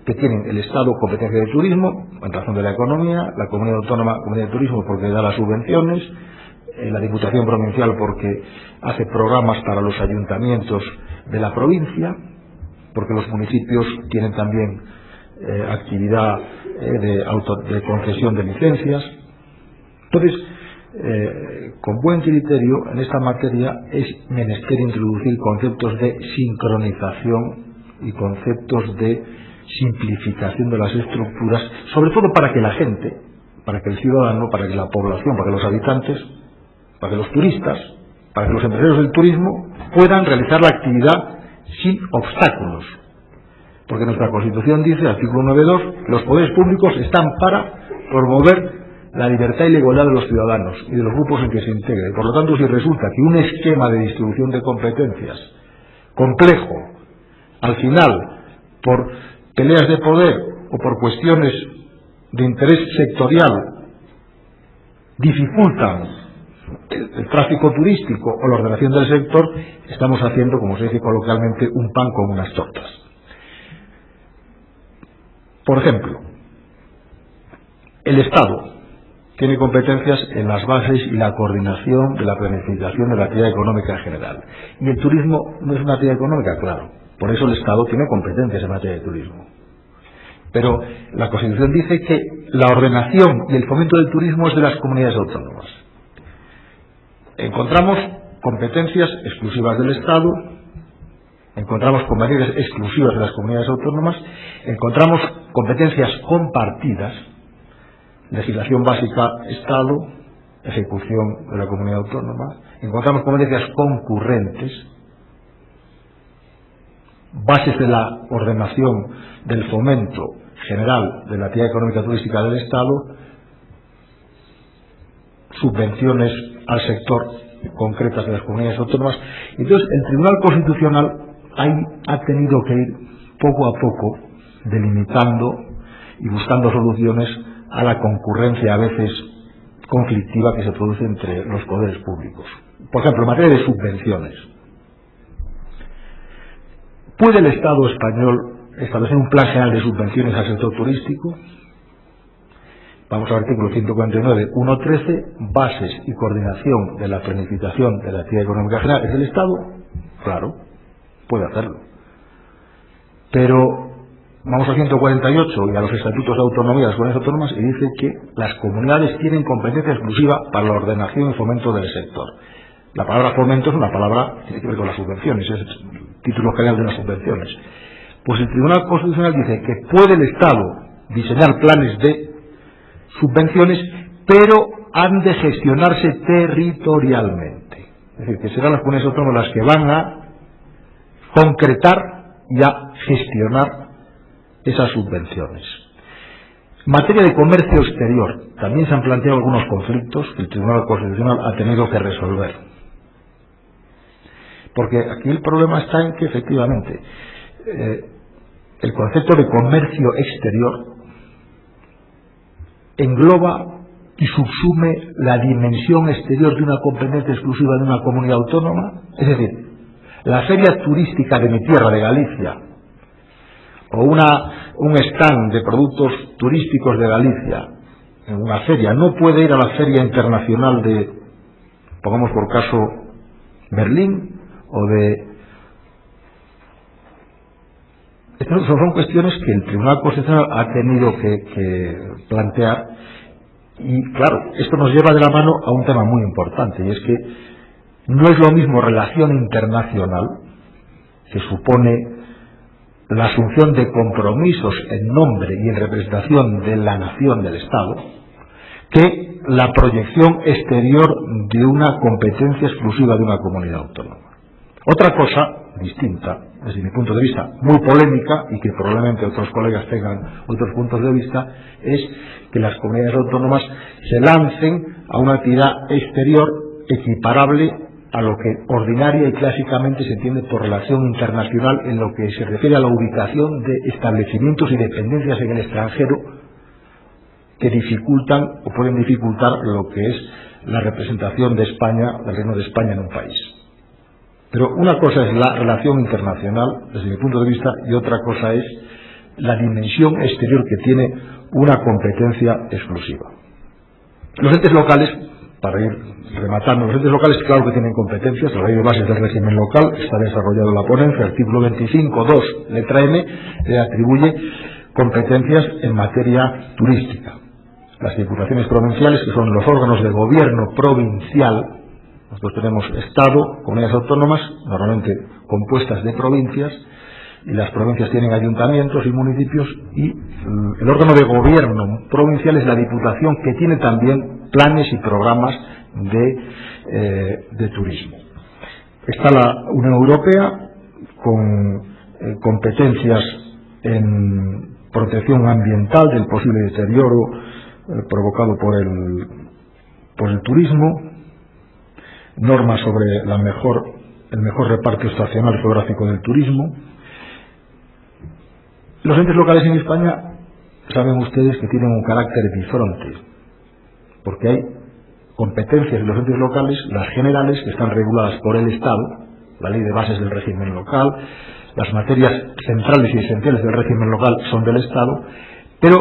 que tienen el Estado competencia de turismo en razón de la economía, la comunidad autónoma competencia de turismo porque da las subvenciones, la Diputación Provincial porque hace programas para los ayuntamientos de la provincia, porque los municipios tienen también actividad de concesión de licencias. Entonces, con buen criterio en esta materia es menester introducir conceptos de sincronización y conceptos de simplificación de las estructuras, sobre todo para que la gente, para que el ciudadano, para que la población, para que los habitantes, para que los turistas, para que los empresarios del turismo puedan realizar la actividad sin obstáculos. Porque nuestra Constitución dice, artículo 9.2, que los poderes públicos están para promover la libertad y la igualdad de los ciudadanos y de los grupos en que se integre. Por lo tanto, si resulta que un esquema de distribución de competencias complejo, al final, por peleas de poder o por cuestiones de interés sectorial, dificultan el tráfico turístico o la ordenación del sector, estamos haciendo, como se dice coloquialmente, un pan con unas tortas. Por ejemplo, el Estado tiene competencias en las bases y la coordinación de la planificación de la actividad económica en general. Y el turismo no es una actividad económica, claro. Por eso el Estado tiene competencias en materia de turismo. Pero la Constitución dice que la ordenación y el fomento del turismo es de las comunidades autónomas. Encontramos competencias exclusivas del Estado, encontramos competencias exclusivas de las comunidades autónomas, encontramos competencias compartidas, legislación básica Estado, ejecución de la comunidad autónoma, encontramos competencias concurrentes, bases de la ordenación del fomento general de la actividad económica turística del Estado, subvenciones al sector concretas de las comunidades autónomas. Entonces el Tribunal Constitucional ha tenido que ir poco a poco delimitando y buscando soluciones a la concurrencia a veces conflictiva que se produce entre los poderes públicos. Por ejemplo, en materia de subvenciones, ¿puede el Estado español establecer un plan general de subvenciones al sector turístico? Vamos al artículo 149, 1.13, bases y coordinación de la planificación de la actividad económica general. ¿Es del Estado? Claro, puede hacerlo. Pero vamos al 148 y a los estatutos de autonomía de las comunidades autónomas y dice que las comunidades tienen competencia exclusiva para la ordenación y fomento del sector. La palabra fomento es una palabra que tiene que ver con las subvenciones, es el título general de las subvenciones. Pues el Tribunal Constitucional dice que puede el Estado diseñar planes de subvenciones, pero han de gestionarse territorialmente. Es decir, que serán las comunidades autónomas las que van a concretar y a gestionar esas subvenciones. En materia de comercio exterior, también se han planteado algunos conflictos que el Tribunal Constitucional ha tenido que resolver. Porque aquí el problema está en que, efectivamente, el concepto de comercio exterior engloba y subsume la dimensión exterior de una competencia exclusiva de una comunidad autónoma. Es decir, la feria turística de mi tierra, de Galicia, o un stand de productos turísticos de Galicia en una feria, no puede ir a la feria internacional de, pongamos por caso, Berlín o de... Estas son cuestiones que el Tribunal Constitucional ha tenido que plantear, y claro, esto nos lleva de la mano a un tema muy importante, y es que no es lo mismo relación internacional, que supone la asunción de compromisos en nombre y en representación de la nación, del Estado, que la proyección exterior de una competencia exclusiva de una comunidad autónoma. Otra cosa distinta, desde mi punto de vista, muy polémica, y que probablemente otros colegas tengan otros puntos de vista, es que las comunidades autónomas se lancen a una actividad exterior equiparable a lo que ordinaria y clásicamente se entiende por relación internacional en lo que se refiere a la ubicación de establecimientos y dependencias en el extranjero que dificultan o pueden dificultar lo que es la representación de España, del Reino de España en un país. Pero una cosa es la relación internacional, desde mi punto de vista, y otra cosa es la dimensión exterior que tiene una competencia exclusiva. Los entes locales, para ir rematando, los entes locales claro que tienen competencias. La ley de bases del régimen local está desarrollado en la ponencia, artículo 25.2, letra M, le atribuye competencias en materia turística. Las diputaciones provinciales, que son los órganos de gobierno provincial, nosotros tenemos Estado, comunidades autónomas, normalmente compuestas de provincias, y las provincias tienen ayuntamientos y municipios, y el órgano de gobierno provincial es la Diputación, que tiene también planes y programas de turismo. Está la Unión Europea con competencias en protección ambiental del posible deterioro provocado por el turismo, normas sobre el mejor reparto estacional geográfico del turismo. Los entes locales en España, saben ustedes que tienen un carácter bifronte, porque hay competencias de los entes locales, las generales, que están reguladas por el Estado, la ley de bases del régimen local, las materias centrales y esenciales del régimen local son del Estado, pero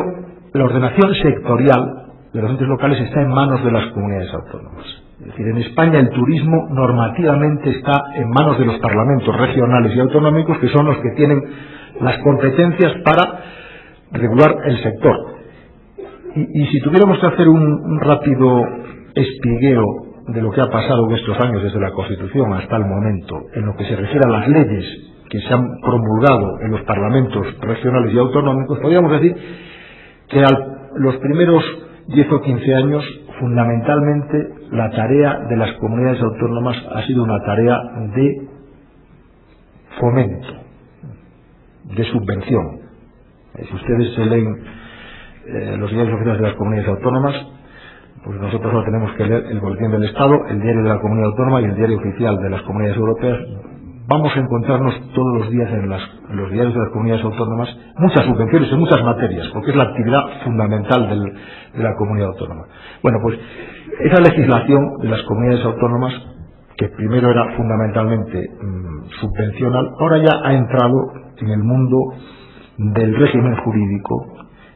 la ordenación sectorial de los entes locales está en manos de las comunidades autónomas. Es decir, en España el turismo normativamente está en manos de los parlamentos regionales y autonómicos, que son los que tienen las competencias para regular el sector. Y si tuviéramos que hacer un rápido espigueo de lo que ha pasado en estos años desde la Constitución hasta el momento, en lo que se refiere a las leyes que se han promulgado en los parlamentos regionales y autonómicos, podríamos decir que los primeros 10 o 15 años, fundamentalmente, la tarea de las comunidades autónomas ha sido una tarea de fomento, de subvención. Si ustedes se leen los diarios oficiales de las comunidades autónomas, pues nosotros ahora tenemos que leer el Boletín del Estado, el Diario de la Comunidad Autónoma y el Diario Oficial de las Comunidades Europeas. Vamos a encontrarnos todos los días en los diarios de las comunidades autónomas muchas subvenciones en muchas materias, porque es la actividad fundamental de la comunidad autónoma. Bueno, pues esa legislación de las comunidades autónomas, que primero era fundamentalmente subvencional, ahora ya ha entrado en el mundo del régimen jurídico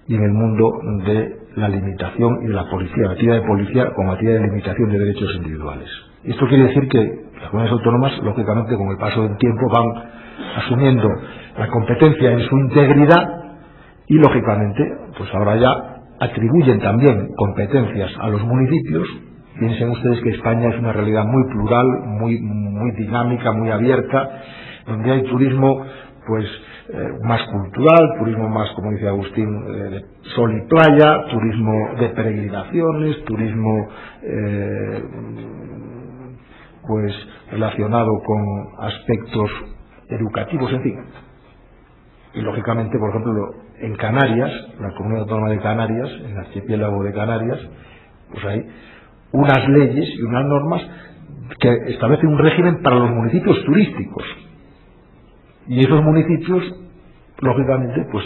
y en el mundo de la limitación y de la policía, la actividad de policía como actividad de limitación de derechos individuales. Esto quiere decir que las comunidades autónomas, lógicamente, con el paso del tiempo, van asumiendo la competencia en su integridad y, lógicamente, pues ahora ya atribuyen también competencias a los municipios. Piensen ustedes que España es una realidad muy plural, muy dinámica, muy abierta, donde hay turismo, pues, más cultural, turismo más, como dice Agustín, de sol y playa, turismo de peregrinaciones, turismo pues relacionado con aspectos educativos, en fin. Y lógicamente, por ejemplo, en Canarias, la Comunidad Autónoma de Canarias, en el archipiélago de Canarias, pues hay unas leyes y unas normas que establecen un régimen para los municipios turísticos. Y esos municipios, lógicamente, pues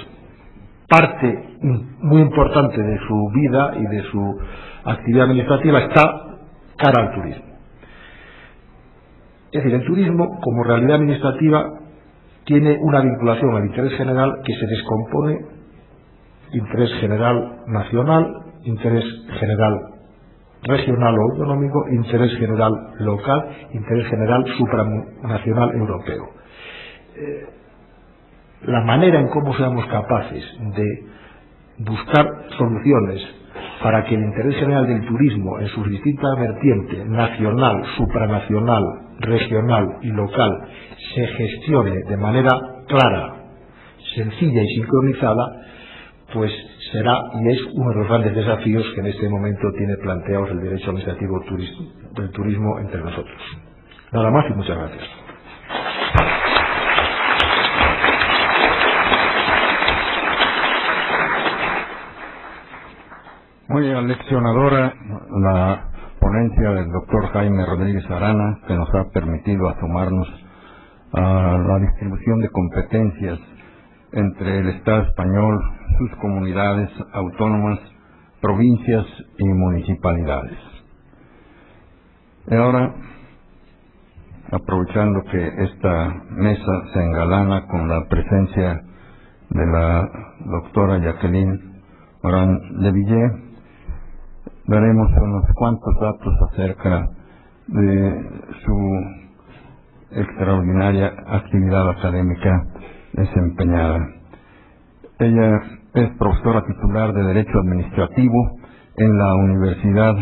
parte muy importante de su vida y de su actividad administrativa está cara al turismo. Es decir, el turismo como realidad administrativa tiene una vinculación al interés general que se descompone: interés general nacional, interés general regional o autonómico, interés general local, interés general supranacional europeo. La manera en cómo seamos capaces de buscar soluciones para que el interés general del turismo en sus distintas vertientes, nacional, supranacional, regional y local, se gestione de manera clara, sencilla y sincronizada, pues será y es uno de los grandes desafíos que en este momento tiene planteados el derecho administrativo del turismo entre nosotros. Nada más y muchas gracias. Muy aleccionadora la ponencia del doctor Jaime Rodríguez Arana, que nos ha permitido asomarnos a la distribución de competencias entre el Estado español, sus comunidades autónomas, provincias y municipalidades. Y ahora, aprovechando que esta mesa se engalana con la presencia de la doctora Jacqueline Morán de Villers, daremos unos cuantos datos acerca de su extraordinaria actividad académica desempeñada. Ella es profesora titular de Derecho Administrativo en la Universidad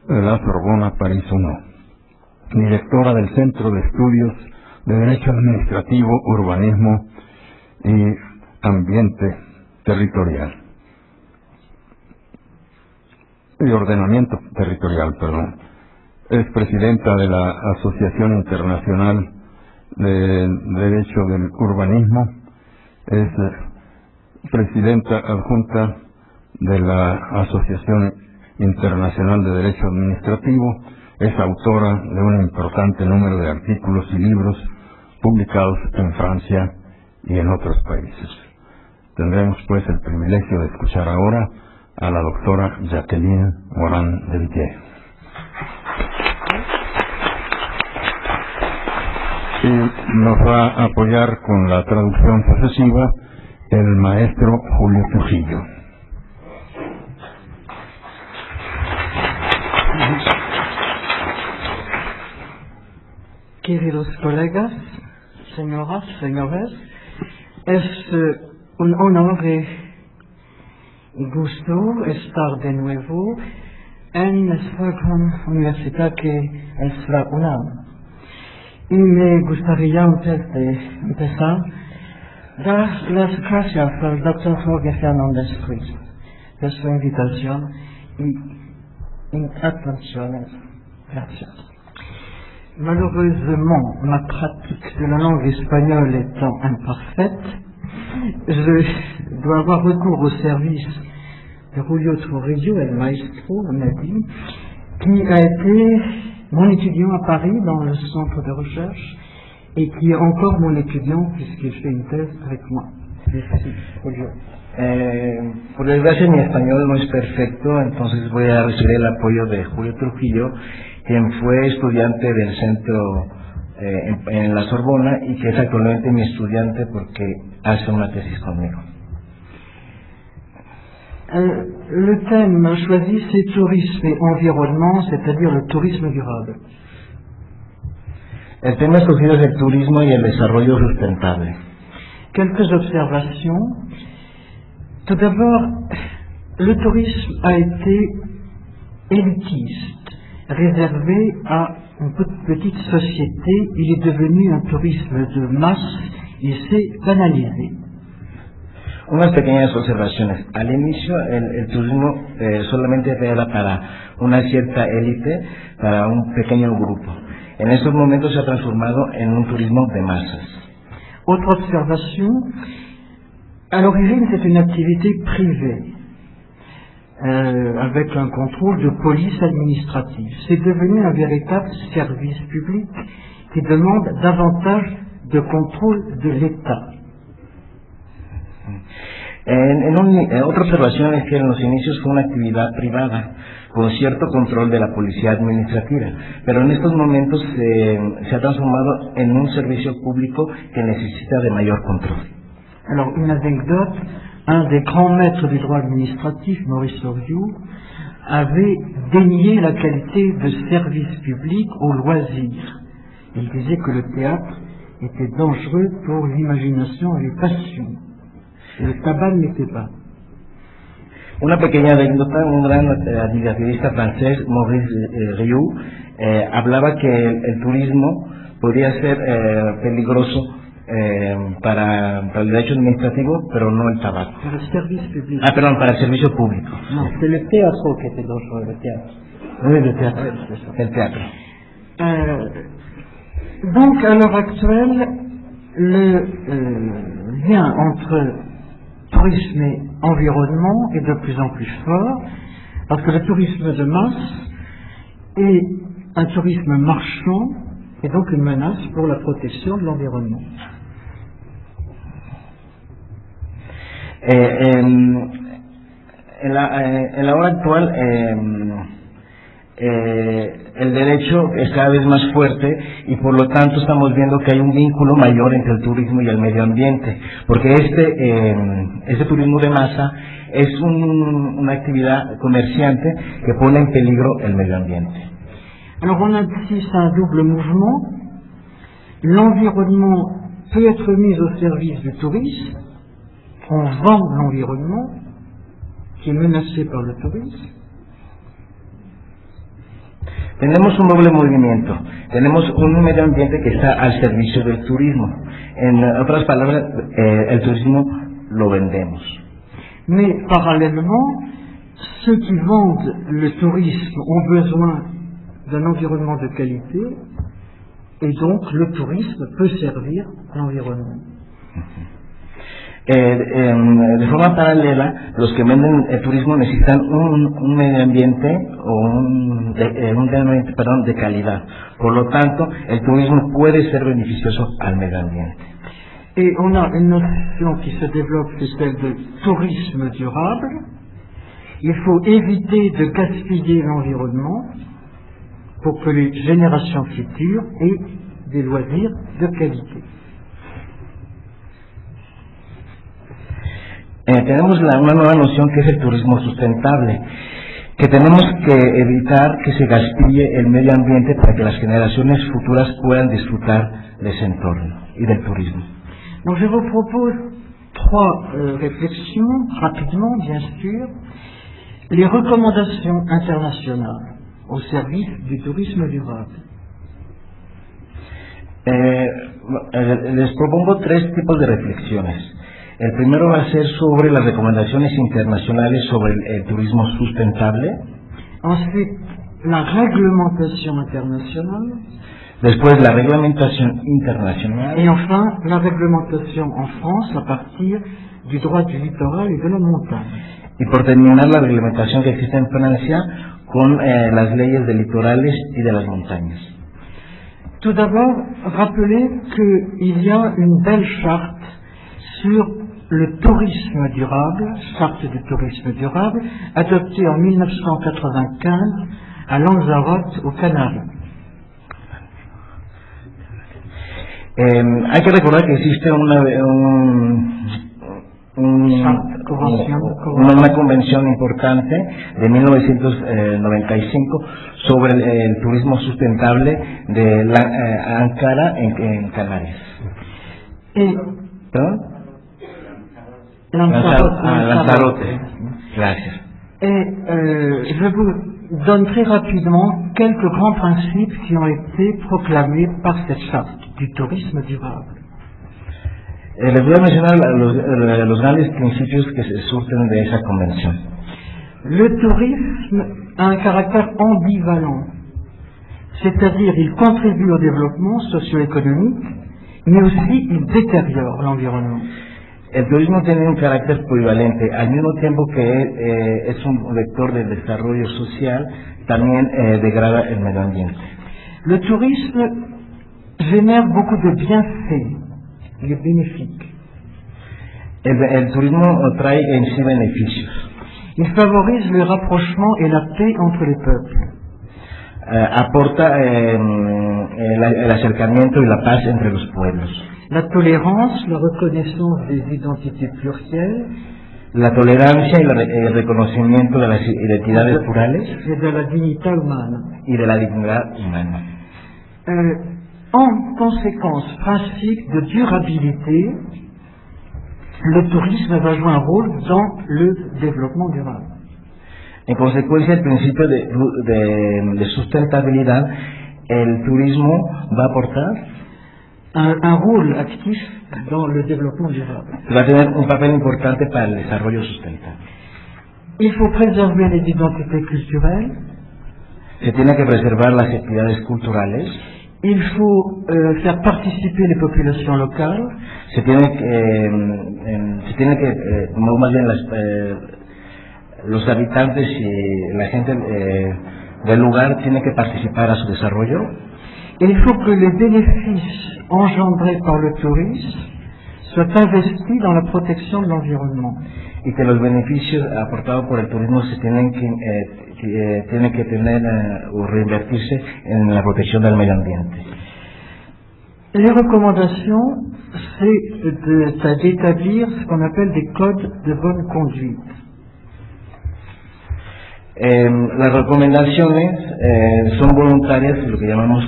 de la Sorbona, París I, directora del Centro de Estudios de Derecho Administrativo, Urbanismo y Ambiente Territorial. Y Ordenamiento Territorial, perdón. Es presidenta de la Asociación Internacional de Derecho del Urbanismo, es presidenta adjunta de la Asociación Internacional de Derecho Administrativo, es autora de un importante número de artículos y libros publicados en Francia y en otros países. Tendremos pues el privilegio de escuchar ahora a la doctora Jacqueline Morán de Villers. Y nos va a apoyar con la traducción sucesiva el maestro Julio Trujillo. Queridos colegas, señoras, señores, es un honor y gusto estar de nuevo en nuestra gran universidad que es la UNAM. Y me gustaría, antes de empezar, dar las gracias al doctor Jorge Fernández Ruiz de su invitación y atenciones. Gracias. Malheureusement, ma pratique de la langue espagnole étant imparfaite, je dois avoir recours au service de Julio Trujillo, el maestro, on a dit, qui a été mon étudiant à Paris dans le centre de recherche et qui est encore mon étudiant puisqu'il fait une thèse avec moi. Merci, Julio. Por desgracia mi español no es perfecto, entonces voy a recibir el apoyo de Julio Trujillo, quien fue estudiante del centro en la Sorbona y que es actualmente mi estudiante porque hace una tesis conmigo. Le thème choisi, c'est tourisme et environnement, c'est-à-dire le tourisme durable. El tema escogido es el turismo y el desarrollo sustentable. Quelques observations. Tout d'abord, le tourisme a été élitiste, réservé à une petite société. Il est devenu un tourisme de masse y s'est banalisé. Unas pequeñas observaciones. Al inicio el turismo solamente era para una cierta élite, para un pequeño grupo. En estos momentos se ha transformado en un turismo de masas. Autre observation, à l'origine c'est une activité privée, avec un contrôle de police administrative. C'est devenu un véritable service public qui demande davantage de contrôle de l'État. Otra observación es que en los inicios fue una actividad privada, con cierto control de la policía administrativa, pero en estos momentos se ha transformado en un servicio público que necesita de mayor control. Alors, une anecdote, un des grands maîtres du droit administratif, Maurice Loriot, avait dénié la qualité de service public au loisir. Il disait que le théâtre était dangereux pour l'imagination et les passions. Et le tabac ne l'était pas. Una pequeña anécdota, un gran administrativista francés, Maurice Rioux, hablaba que el turismo podría ser peligroso para el derecho administrativo, pero no el tabaco. Para el servicio público. Para el servicio público. No, c'est le théâtre qui était dangereux, le théâtre. Oui, le théâtre. El teatro. Donc, à l'heure actuelle, le lien entre tourisme et environnement est de plus en plus fort, parce que le tourisme de masse est un tourisme marchand et donc une menace pour la protection de l'environnement. En la hora actual el derecho es cada vez más fuerte y por lo tanto estamos viendo que hay un vínculo mayor entre el turismo y el medio ambiente, porque este turismo de masa es una actividad comerciante que pone en peligro el medio ambiente. Alors on assiste à un double mouvement. L'environnement peut être mis au service du tourisme. On vend l'environnement qui est menacé par le tourisme. Tenemos un doble movimiento. Tenemos un medio ambiente que está al servicio del turismo. En otras palabras, el turismo lo vendemos. Mais parallèlement, ceux qui vendent le tourisme ont besoin d'un environnement de qualité et donc le tourisme peut servir l'environnement. De forma paralela, los que venden el turismo necesitan un medio ambiente o un medio ambiente, de calidad. Por lo tanto, el turismo puede ser beneficioso al medio ambiente. Et on a une notion qui se développe, c'est celle de tourisme durable. Il faut éviter de gaspiller l'environnement pour que les générations futures aient des loisirs de qualité. Tenemos una nueva noción que es el turismo sustentable, que tenemos que evitar que se gaspille el medio ambiente para que las generaciones futuras puedan disfrutar de ese entorno y del turismo. Donc je vous propose trois réflexions, rapidement bien sûr. Les recommandations internationales au service du tourisme durable. Les propongo tres tipos de reflexiones. El primero va a ser sobre las recomendaciones internacionales sobre el turismo sustentable. Ensuite, la réglementation internationale. Después, la reglamentación internacional. Et enfin, la réglementation en France à partir du droit du littoral et de la montagne. Y por terminar, la reglamentación que existe en Francia con las leyes de litorales y de las montañas. Tout d'abord, rappelez qu'il y a une belle charte sur le tourisme durable, charte du tourisme durable, adoptée en 1995 à Lanzarote, au Canada. Hay que recordar que existe una convención importante de 1995 sobre el turismo sustentable de Ankara en Canarias. ¿Perdón? Lanzarote. Gracias. Et je vous donne très rapidement quelques grands principes qui ont été proclamés par cette charte du tourisme durable. Les voy a mencionar los grandes principios que se surten de esa convención. Le tourisme a un caractère ambivalent, c'est-à-dire il contribue au développement socio-économique, mais aussi il détériore l'environnement. El turismo tiene un carácter polivalente, al mismo tiempo que es un vector de desarrollo social, también degrada el medio ambiente. Le tourisme génère beaucoup de bienfaits, il est bénéfique. El turismo trae en sí beneficios. Il favorise le rapprochement et la paix entre les peuples. Aporta el acercamiento y la paz entre los pueblos. La tolérance, la reconnaissance des identités plurielles, La tolerancia y el reconocimiento de las identidades plurales et de la dignité humaine. y de la dignidad humana. En conséquence, principe de durabilité, le tourisme va jouer un rôle dans le développement durable. En consecuencia, el principio de sustentabilidad, el turismo va a aportar, Un rôle actif dans le développement durable. va a tener un papel importante para el desarrollo sustentable. Il faut préserver les identités culturelles, Se tiene que preservar las actividades culturales, il faut faire participer les populations locales, se tiene que no, más bien los habitantes y la gente del lugar tienen que participar a su desarrollo. et il faut que les bénéfices engendrés par le tourisme soient investis dans la protection de l'environnement. Y que los beneficios aportados por el turismo se tienen que tener o reinvertirse en la protección del medio ambiente. Les recommandations, c'est d'établir ce qu'on appelle des codes de bonne conduite. Las recomendaciones son voluntarias, lo que llamamos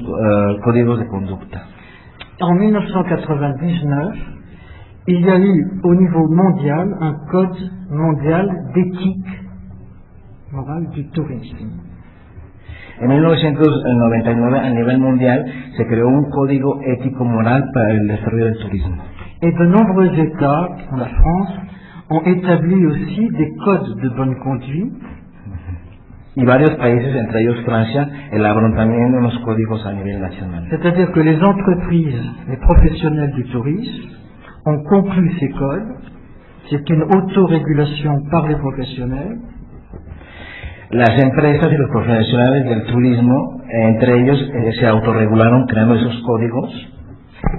códigos de conducta. En 1999, il y a eu au niveau mondial un code mondial d'éthique morale du tourisme. En 1999, a nivel mundial, se creó un código ético moral para el desarrollo del turismo. Et de nombreux États, comme la France, ont établi aussi des codes de bonne conduite. Y varios países, entre ellos Francia, elaboraron también unos códigos a nivel nacional. C'est-à-dire que les entreprises, les professionnels du tourisme ont conclu ces codes. C'est une autorégulation par les professionnels. Las empresas y los profesionales del turismo, entre ellos, se autorregularon creando esos códigos.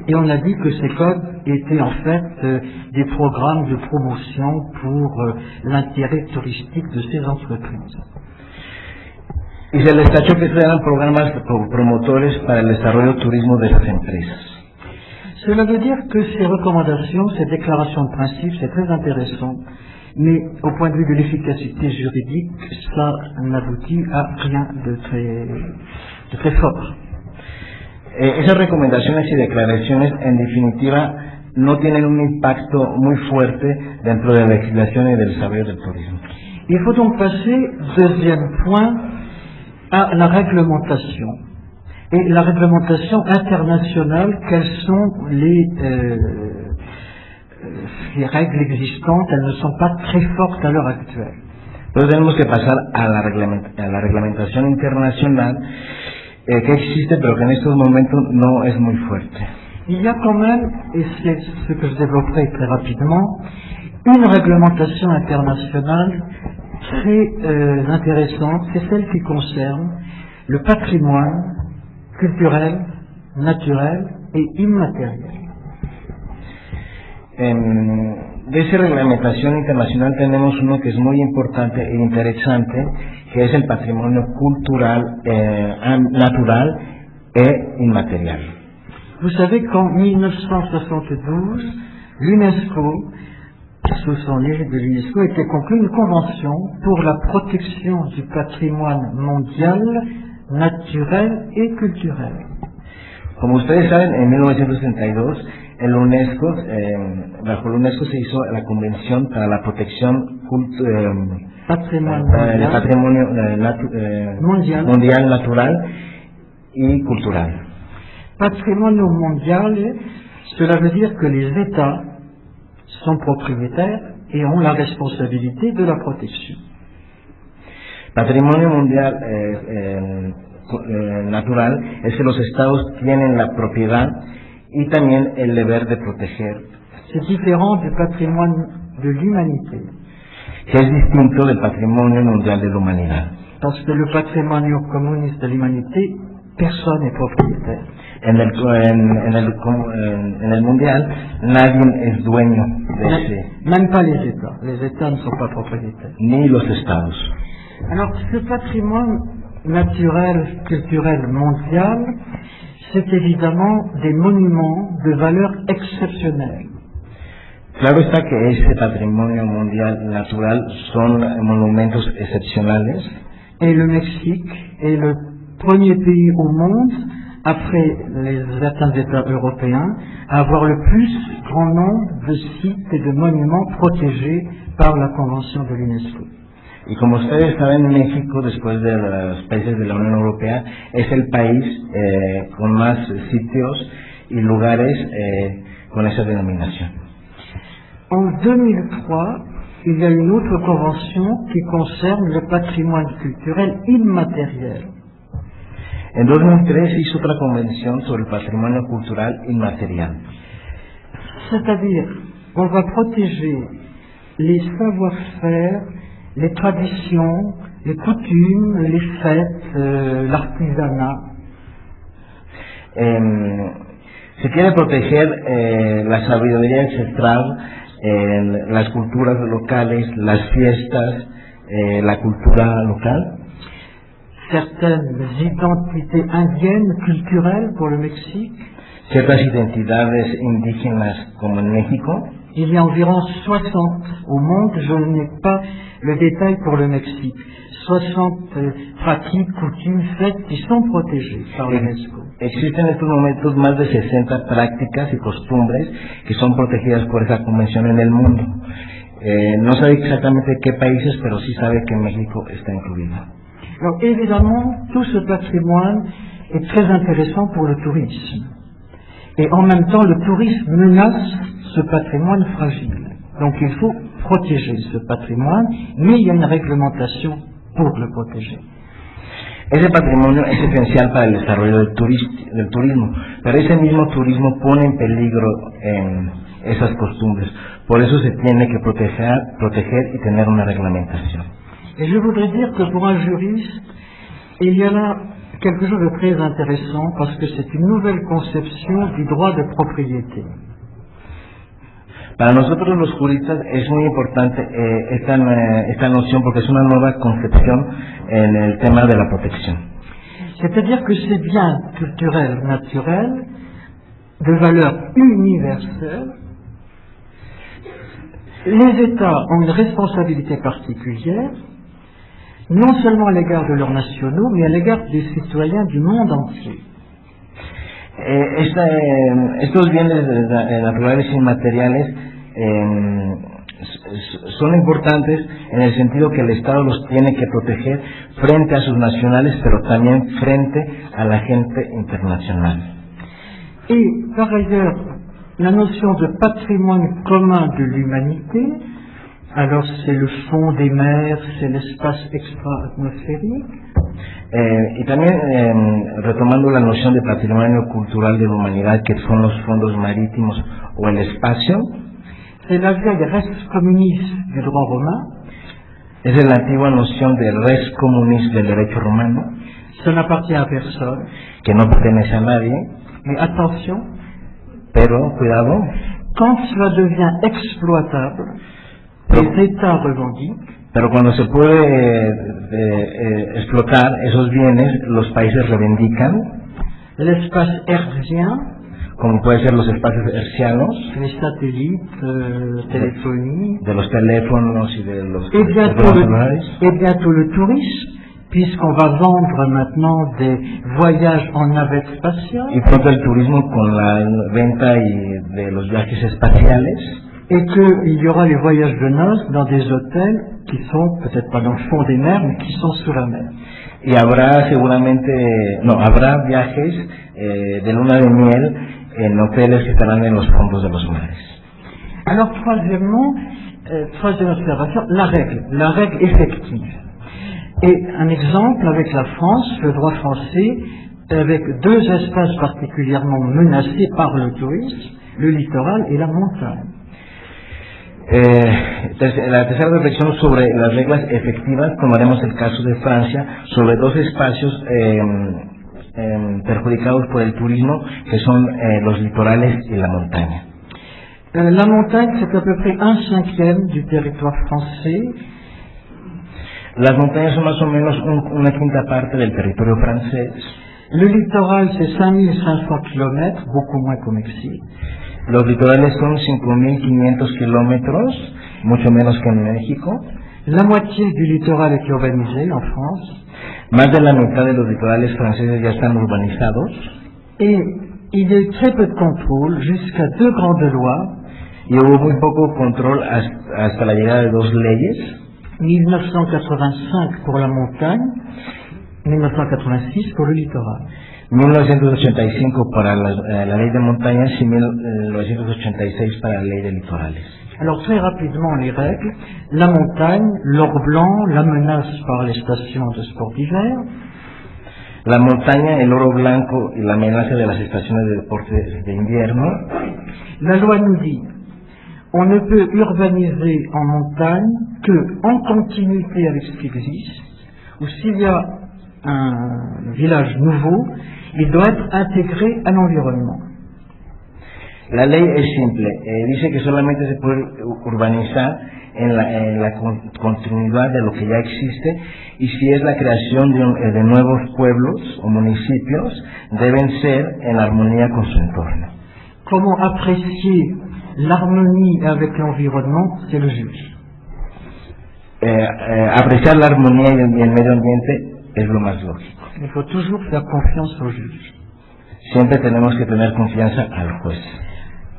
Et on a dit que ces codes étaient en fait des programmes de promotion pour l'intérêt touristique de ces entreprises. Y se les tachó que eran programas promotores para el desarrollo turismo de las empresas. Cela veut dire que ces recommandations, ces déclarations de principe, c'est très intéressant, mais au point de vue de l'efficacité juridique, ça n'aboutit à rien de très fort. Esas recomendaciones y declaraciones, en definitiva, no tienen un impacto muy fuerte dentro de la legislación y del desarrollo del turismo. Il faut donc passer, deuxième point, à la réglementation. Et la réglementation internationale, quelles sont les règles existantes? Elles ne sont pas très fortes à l'heure actuelle. Entonces tenemos que pasar a la reglamentación internacional que existe, pero que en estos momentos no es muy fuerte. Il y a quand même, et c'est ce que je développerai très rapidement, une réglementation internationale très intéressante, c'est celle qui concerne le patrimoine culturel, naturel et immatériel. De esa reglamentación internacional tenemos uno que es muy importante e interesante, que es el patrimonio cultural, natural e inmaterial. Vous savez qu'en 1972, l'UNESCO, sous son égide de l'UNESCO, était conclue une convention pour la protection du patrimoine mondial, naturel et culturel. Como ustedes saben, en 1962 el UNESCO, bajo el UNESCO se hizo la Convención para la Protección del Patrimonio Mundial, Natural y Cultural. Patrimonio mondial, cela veut dire que les États sont propriétaires et ont la responsabilité de la protection. Patrimonio mundial natural es que los estados tienen la propiedad y también el deber de proteger. C'est différent du patrimoine de l'humanité. Que es distinto del patrimonio mundial de la humanidad. Parce que le patrimoine communiste de l'humanité, personne n'est propriétaire. En el mundial nadie es dueño de ese, Même pas les États. Les États ne sont pas propriétaires. ni los estados. Alors, ce patrimoine naturel, culturel, mondial, c'est évidemment des monuments de valeur exceptionnelle. Claro está que ese patrimonio mundial natural son monumentos excepcionales. Et le Mexique est le premier pays au monde, après certains États européens, à avoir le plus grand nombre de sites et de monuments protégés par la Convention de l'UNESCO. Y como ustedes saben, México, después de los países de la Unión Europea, es el país con más sitios y lugares con esa denominación. En 2003, il y a une autre convention qui concerne le patrimoine culturel immatériel. En 2003 se hizo otra convención sobre el patrimonio cultural inmaterial. C'est-à-dire, on va protéger les savoir-faire, les traditions, les coutumes, les fêtes, l'artisanat. Se quiere proteger la sabiduría ancestral, las culturas locales, las fiestas, la cultura local. Certaines identités indiennes, culturelles pour le Mexique. Ciertas identidades indígenas como en México. Il y a environ 60 au monde, je n'ai pas le détail pour le Mexique. 60 pratiques, coutumes, fêtes qui sont protégées par l'UNESCO. Existen en estos momentos más de 60 prácticas y costumbres que son protegidas por esa convención en el mundo. No sabe exactamente qué países, pero sí sabe que México está incluido. Alors évidemment, tout ce patrimoine est très intéressant pour le tourisme. Et en même temps, le tourisme menace ce patrimoine fragile. Donc il faut protéger ce patrimoine, mais il y a une réglementation pour le protéger. Ese patrimonio es esencial para el desarrollo del turismo, pero ese mismo turismo pone en peligro esas costumbres. Por eso se tiene que proteger y tener una reglamentación. Et je voudrais dire que pour un juriste, il y a là quelque chose de très intéressant parce que c'est une nouvelle conception du droit de propriété. Para nosotros los juristas es muy importante esta noción porque es una nueva concepción en el tema de la protección. C'est-à-dire que ces biens culturels, naturels, de valeur universelle, les États ont une responsabilité particulière, non seulement à l'égard de leurs nationaux, mais à l'égard des citoyens du monde entier. Estos bienes naturales inmateriales son importantes en el sentido que el Estado los tiene que proteger frente a sus nacionales, pero también frente a la gente internacional. Et par ailleurs, la notion de patrimoine commun de l'humanité, alors c'est le fond des mers, c'est l'espace extra-atmosphérique. Y también retomando la noción de patrimonio cultural de la humanidad, que son los fondos marítimos o el espacio. C'est la vieille res communis du droit romain. Es la antigua noción del res communis del derecho romano. Ça n'appartient à personne. Que no pertenece a nadie. Mais attention. Pero, cuidado. Quand cela devient exploitable, les États revendiquent. Pero cuando se puede explotar esos bienes, los países reivindican. L'espace hertzien, como puede ser los espacios hertzianos, les satellites, téléphonie, de los teléfonos y de los et bientôt le tourisme, puisqu'on va vendre maintenant des voyages en navette spatiale. Y pronto el turismo con la venta de los viajes espaciales. Et qu'il y aura les voyages de noces dans des hôtels qui sont peut-être pas dans le fond des mers, mais qui sont sous la mer. Y habrá habrá viajes de luna de miel en hoteles que estarán en los fondos de los mares. Alors troisième observation, la règle effective. Et un exemple avec la France, le droit français avec deux espaces particulièrement menacés par le tourisme, le littoral et la montagne. La tercera reflexión sobre las reglas efectivas, tomaremos el caso de Francia, sobre dos espacios perjudicados por el turismo, que son los litorales y la montaña. La montagne, c'est à peu près 1/5 du territoire français. Las montañas son más o menos una quinta parte del territorio francés. Le littoral, c'est 5500 km, beaucoup moins qu'au Mexique. Los litorales son 5.500 kilómetros, mucho menos que en México. La moitié du littoral est urbanisé en France. Más de la mitad de los litorales franceses ya están urbanizados. Et il y a eu très peu de contrôle, jusqu'à 2 grandes lois. Y hubo muy poco control hasta la llegada de dos leyes. 1985 pour la montagne, 1986 pour le littoral. 1985 para la ley de montañas y 1986 para la ley de litorales. Alors très rapidement les règles, la montagne, l'or blanc, la menace par les stations de sport d'hiver. La montaña, el oro blanco y la amenaza de las estaciones de deporte de invierno. La loi nous dit, on ne peut urbaniser en montagne que en continuité avec ce qui existe, ou s'il y a un village nouveau, il doit être intégré à l'environnement. La ley es simple, dice que solamente se puede urbanizar en la continuidad de lo que ya existe, y si es la creación de nuevos pueblos o municipios, deben ser en armonía con su entorno. Comment apprécier l'harmonie avec l'environnement? C'est le juge. Apreciar la armonía y el medio ambiente es lo más lógico. Il faut toujours faire confiance au juge. Siempre tenemos que tener confianza al juez.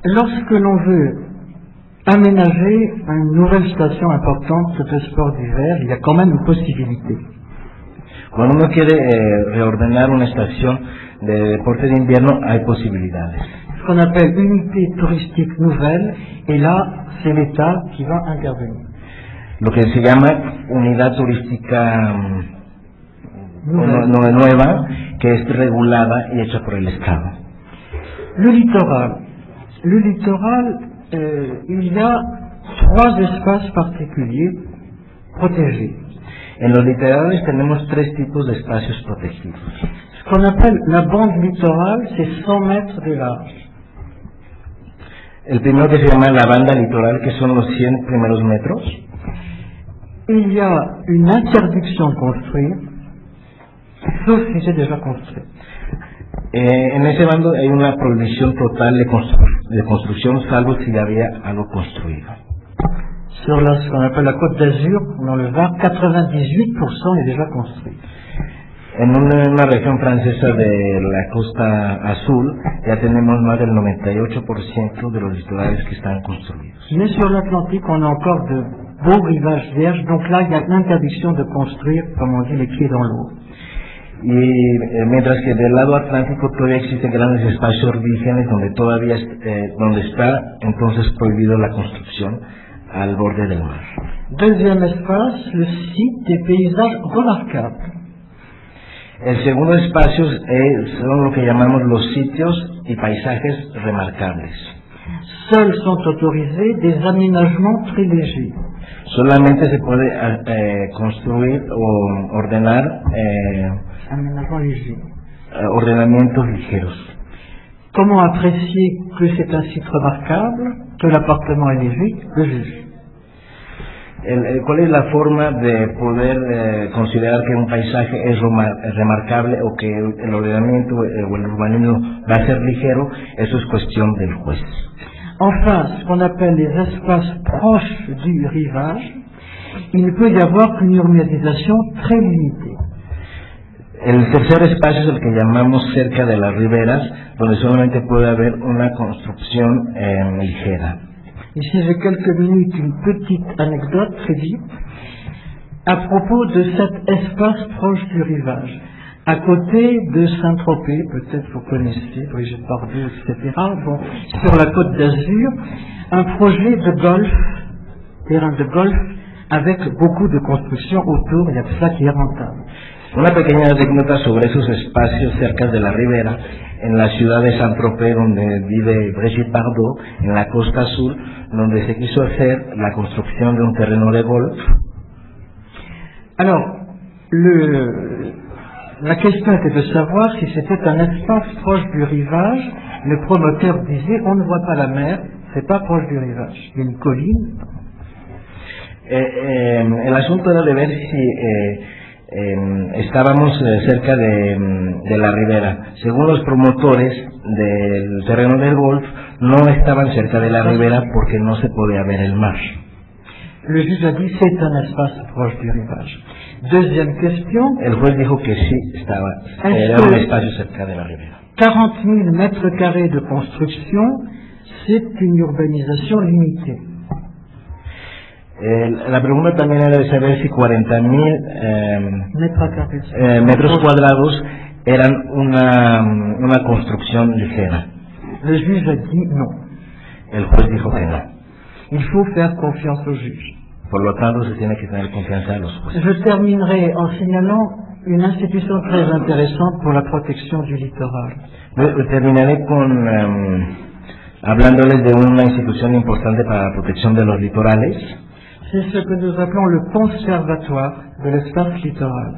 Lorsque l'on veut aménager une nouvelle station importante de sport d'hiver, il y a quand même une possibilité. Cuando uno quiere reordenar una estación de deporte de invierno, hay posibilidades. Ce qu'on appelle unité touristique nouvelle, et là, c'est l'État qui va intervenir. Lo que se llama unidad turística nueva, que es regulada y hecha por el Estado. Le littoral, il y a 3 espaces particuliers protégés. En los litorales tenemos 3 tipos de espacios protegidos. Ce qu'on appelle la bande littorale, c'est 100 mètres de large. El primero, que se llama la banda litoral, que son los 100 primeros metros. Il y a une interdiction de construire, sauf si c'est déjà construit. En ese bando hay una prohibición total de construcción, salvo si ya había algo construido. Sur ce qu'on appelle la Côte d'Azur, dans le Var, 98% est déjà construit. En una región francesa de la Costa Azul ya tenemos más del 98% de los litorales que están construidos. Mais sur l'Atlantique, on a encore de beaux rivages vierges, donc là, il y a l'interdiction de construire, comme on dit, les pieds dans l'eau. Y mientras que del lado atlántico todavía existen grandes espacios vírgenes donde todavía donde está entonces prohibido la construcción al borde del mar. Deuxième espace, le site des paysages remarquables. El segundo espacio son lo que llamamos los sitios y paisajes remarcables. Seuls sont autorisés des aménagements très légers. Solamente se puede construir o ordenar Aménagement léger. Ordenamientos ligeros. Comment apprécier que c'est un site remarquable, que l'appartement est léger? Le juge. ¿Cuál es la forma de poder considerar que un paisaje es remarcable o que el ordenamiento o el urbanismo va a ser ligero? Eso es cuestión del juez. Enfin, ce qu'on appelle les espaces proches du rivage, il ne peut y avoir qu'une urbanisation très limitée. El tercer espacio es el que llamamos cerca de las riberas, donde solamente puede haber una construcción ligera. Ici, j'ai quelques minutes, une petite anecdote très vite, à propos de cet espace proche du rivage. À côté de Saint-Tropez, peut-être vous connaissez, Brigitte Bardot, etc. Bon, sur la Côte d'Azur, un projet de golf, terrain de golf, avec beaucoup de construction autour, il y a tout ça qui est rentable. Una pequeña anécdota sobre esos espacios cerca de la ribera, en la ciudad de Saint-Tropez, donde vive Brigitte Bardot, en la costa sur, donde se quiso hacer la construcción de un terreno de golf. Alors, la question était de savoir si c'était un espace proche du rivage. Le promoteur disait, on ne voit pas la mer, c'est pas proche du rivage. Il y a une colline. El asunto era de ver si estábamos cerca de la ribera. Según los promotores del terreno del golf, no estaban cerca de la ribera porque no se podía ver el mar. Le juge a dit, c'est un espace proche du rivage. Deuxième question. El juez dijo que sí, era un espacio cerca de la ribera. 40 000 mètres carrés de construction, c'est une urbanisation limitée. La pregunta también era de saber si 40.000 metros cuadrados eran una construcción ligera. Le juge a dit non. El juez dijo que no. Il faut faire confiance au juge. Por lo tanto, se tiene que tener confianza en los jueces. Je terminerai en signalant une institution très intéressante pour la protection du littoral. Terminaré hablándoles de una institución importante para la protección de los litorales. C'est ce que nous appelons le Conservatoire de l'espace littoral.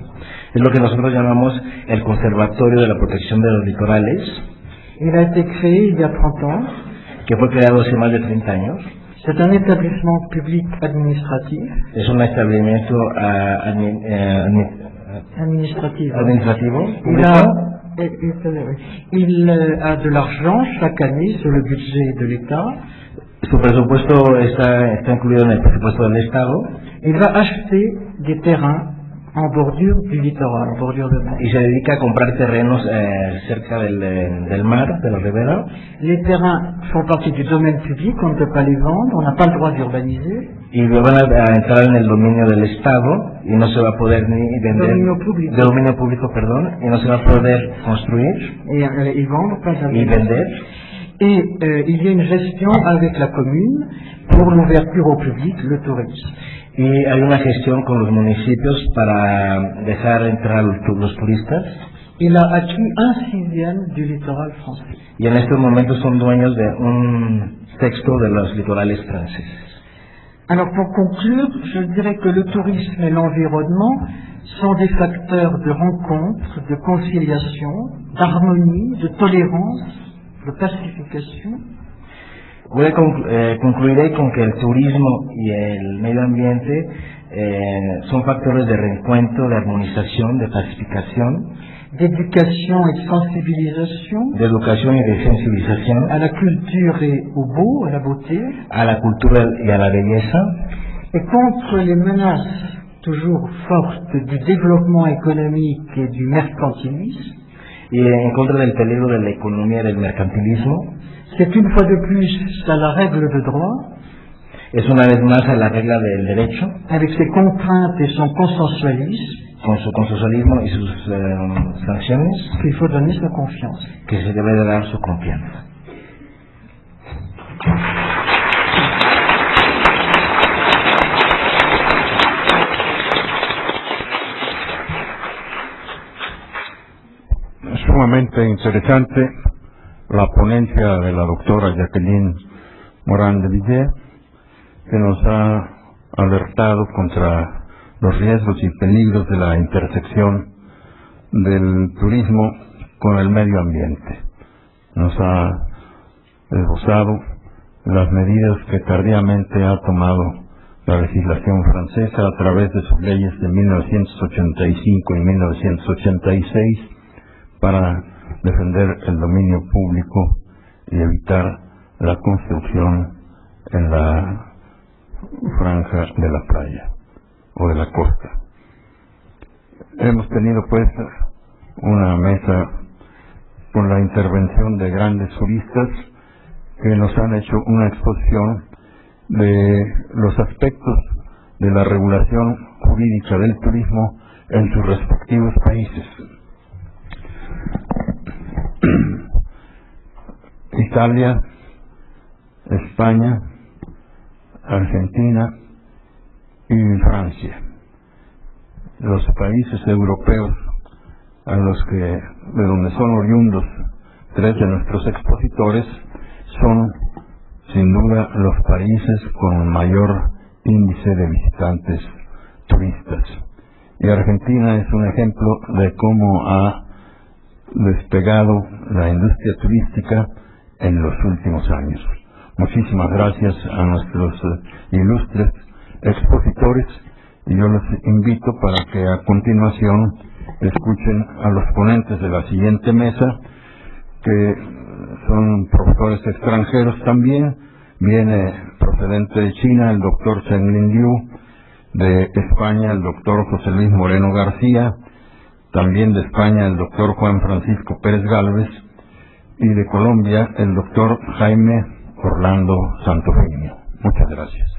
Es lo que nosotros llamamos el Conservatorio de la Protección de los Litorales. Il a été créé il y a 30 ans. Que fue creado hace más de 30 años. C'est un établissement public administratif. Es un establecimiento administrativo. Il a de l'argent chaque année sur le budget de l'État. Su presupuesto está incluido en el presupuesto del Estado. Il va acheter des terrains en bordure du littoral, en bordure de mer. Y se dedica a comprar terrenos cerca del mar, de la ribera. Les terrains font partie du domaine public, on ne peut pas les vendre, on n'a pas le droit d'urbaniser. Y van a entrar en el dominio del Estado y no se va a poder ni vender. Dominio público, perdón, y no se va a poder construir. Y vendre, pas jamais. Y vender. Et il y a une gestion avec la commune pour l'ouverture au public, le tourisme. Y hay una gestión con los municipios para dejar entrar los turistas. Il a acquis 1/6 du littoral français. Y en estos momentos son dueños de 1/6 de los litorales franceses. Alors pour conclure, je dirais que le tourisme et l'environnement sont des facteurs de rencontre, de conciliation, d'harmonie, de tolérance, de pacificación. Concluiré con que el turismo y el medio ambiente son factores de reencuentro, de armonización, de pacificación, de educación y sensibilización, de educación y de sensibilización a la culture et au beau, à la beauté, a la cultura y a la belleza, et contre les menaces toujours fortes du développement économique et du mercantilisme, y en contra del peligro de la economía y del mercantilismo. C'est une fois de plus à la règle de droit, es una vez más a la regla del derecho, avec ses contraintes et son consensualisme, con su consensualismo y sus sanciones, qu'il faut donner sa confiance. Que se debe de dar su confianza. Sumamente interesante la ponencia de la doctora Jacqueline Morán de Villiers, que nos ha alertado contra los riesgos y peligros de la intersección del turismo con el medio ambiente. Nos ha esbozado las medidas que tardíamente ha tomado la legislación francesa a través de sus leyes de 1985 y 1986 para defender el dominio público y evitar la construcción en la franja de la playa o de la costa. Hemos tenido pues una mesa con la intervención de grandes juristas que nos han hecho una exposición de los aspectos de la regulación jurídica del turismo en sus respectivos países. Italia, España, Argentina y Francia. Los países europeos de donde son oriundos 3 de nuestros expositores, son sin duda los países con mayor índice de visitantes turistas. Y Argentina es un ejemplo de cómo ha despegado la industria turística en los últimos años. Muchísimas gracias a nuestros ilustres expositores, y yo los invito para que a continuación escuchen a los ponentes de la siguiente mesa, que son profesores extranjeros también. Viene procedente de China el doctor Chen-Lin Liu, de España el doctor José Luis Moreno García, también de España el doctor Juan Francisco Pérez Gálvez, y de Colombia el doctor Jaime Orlando Santofimio. Muchas gracias.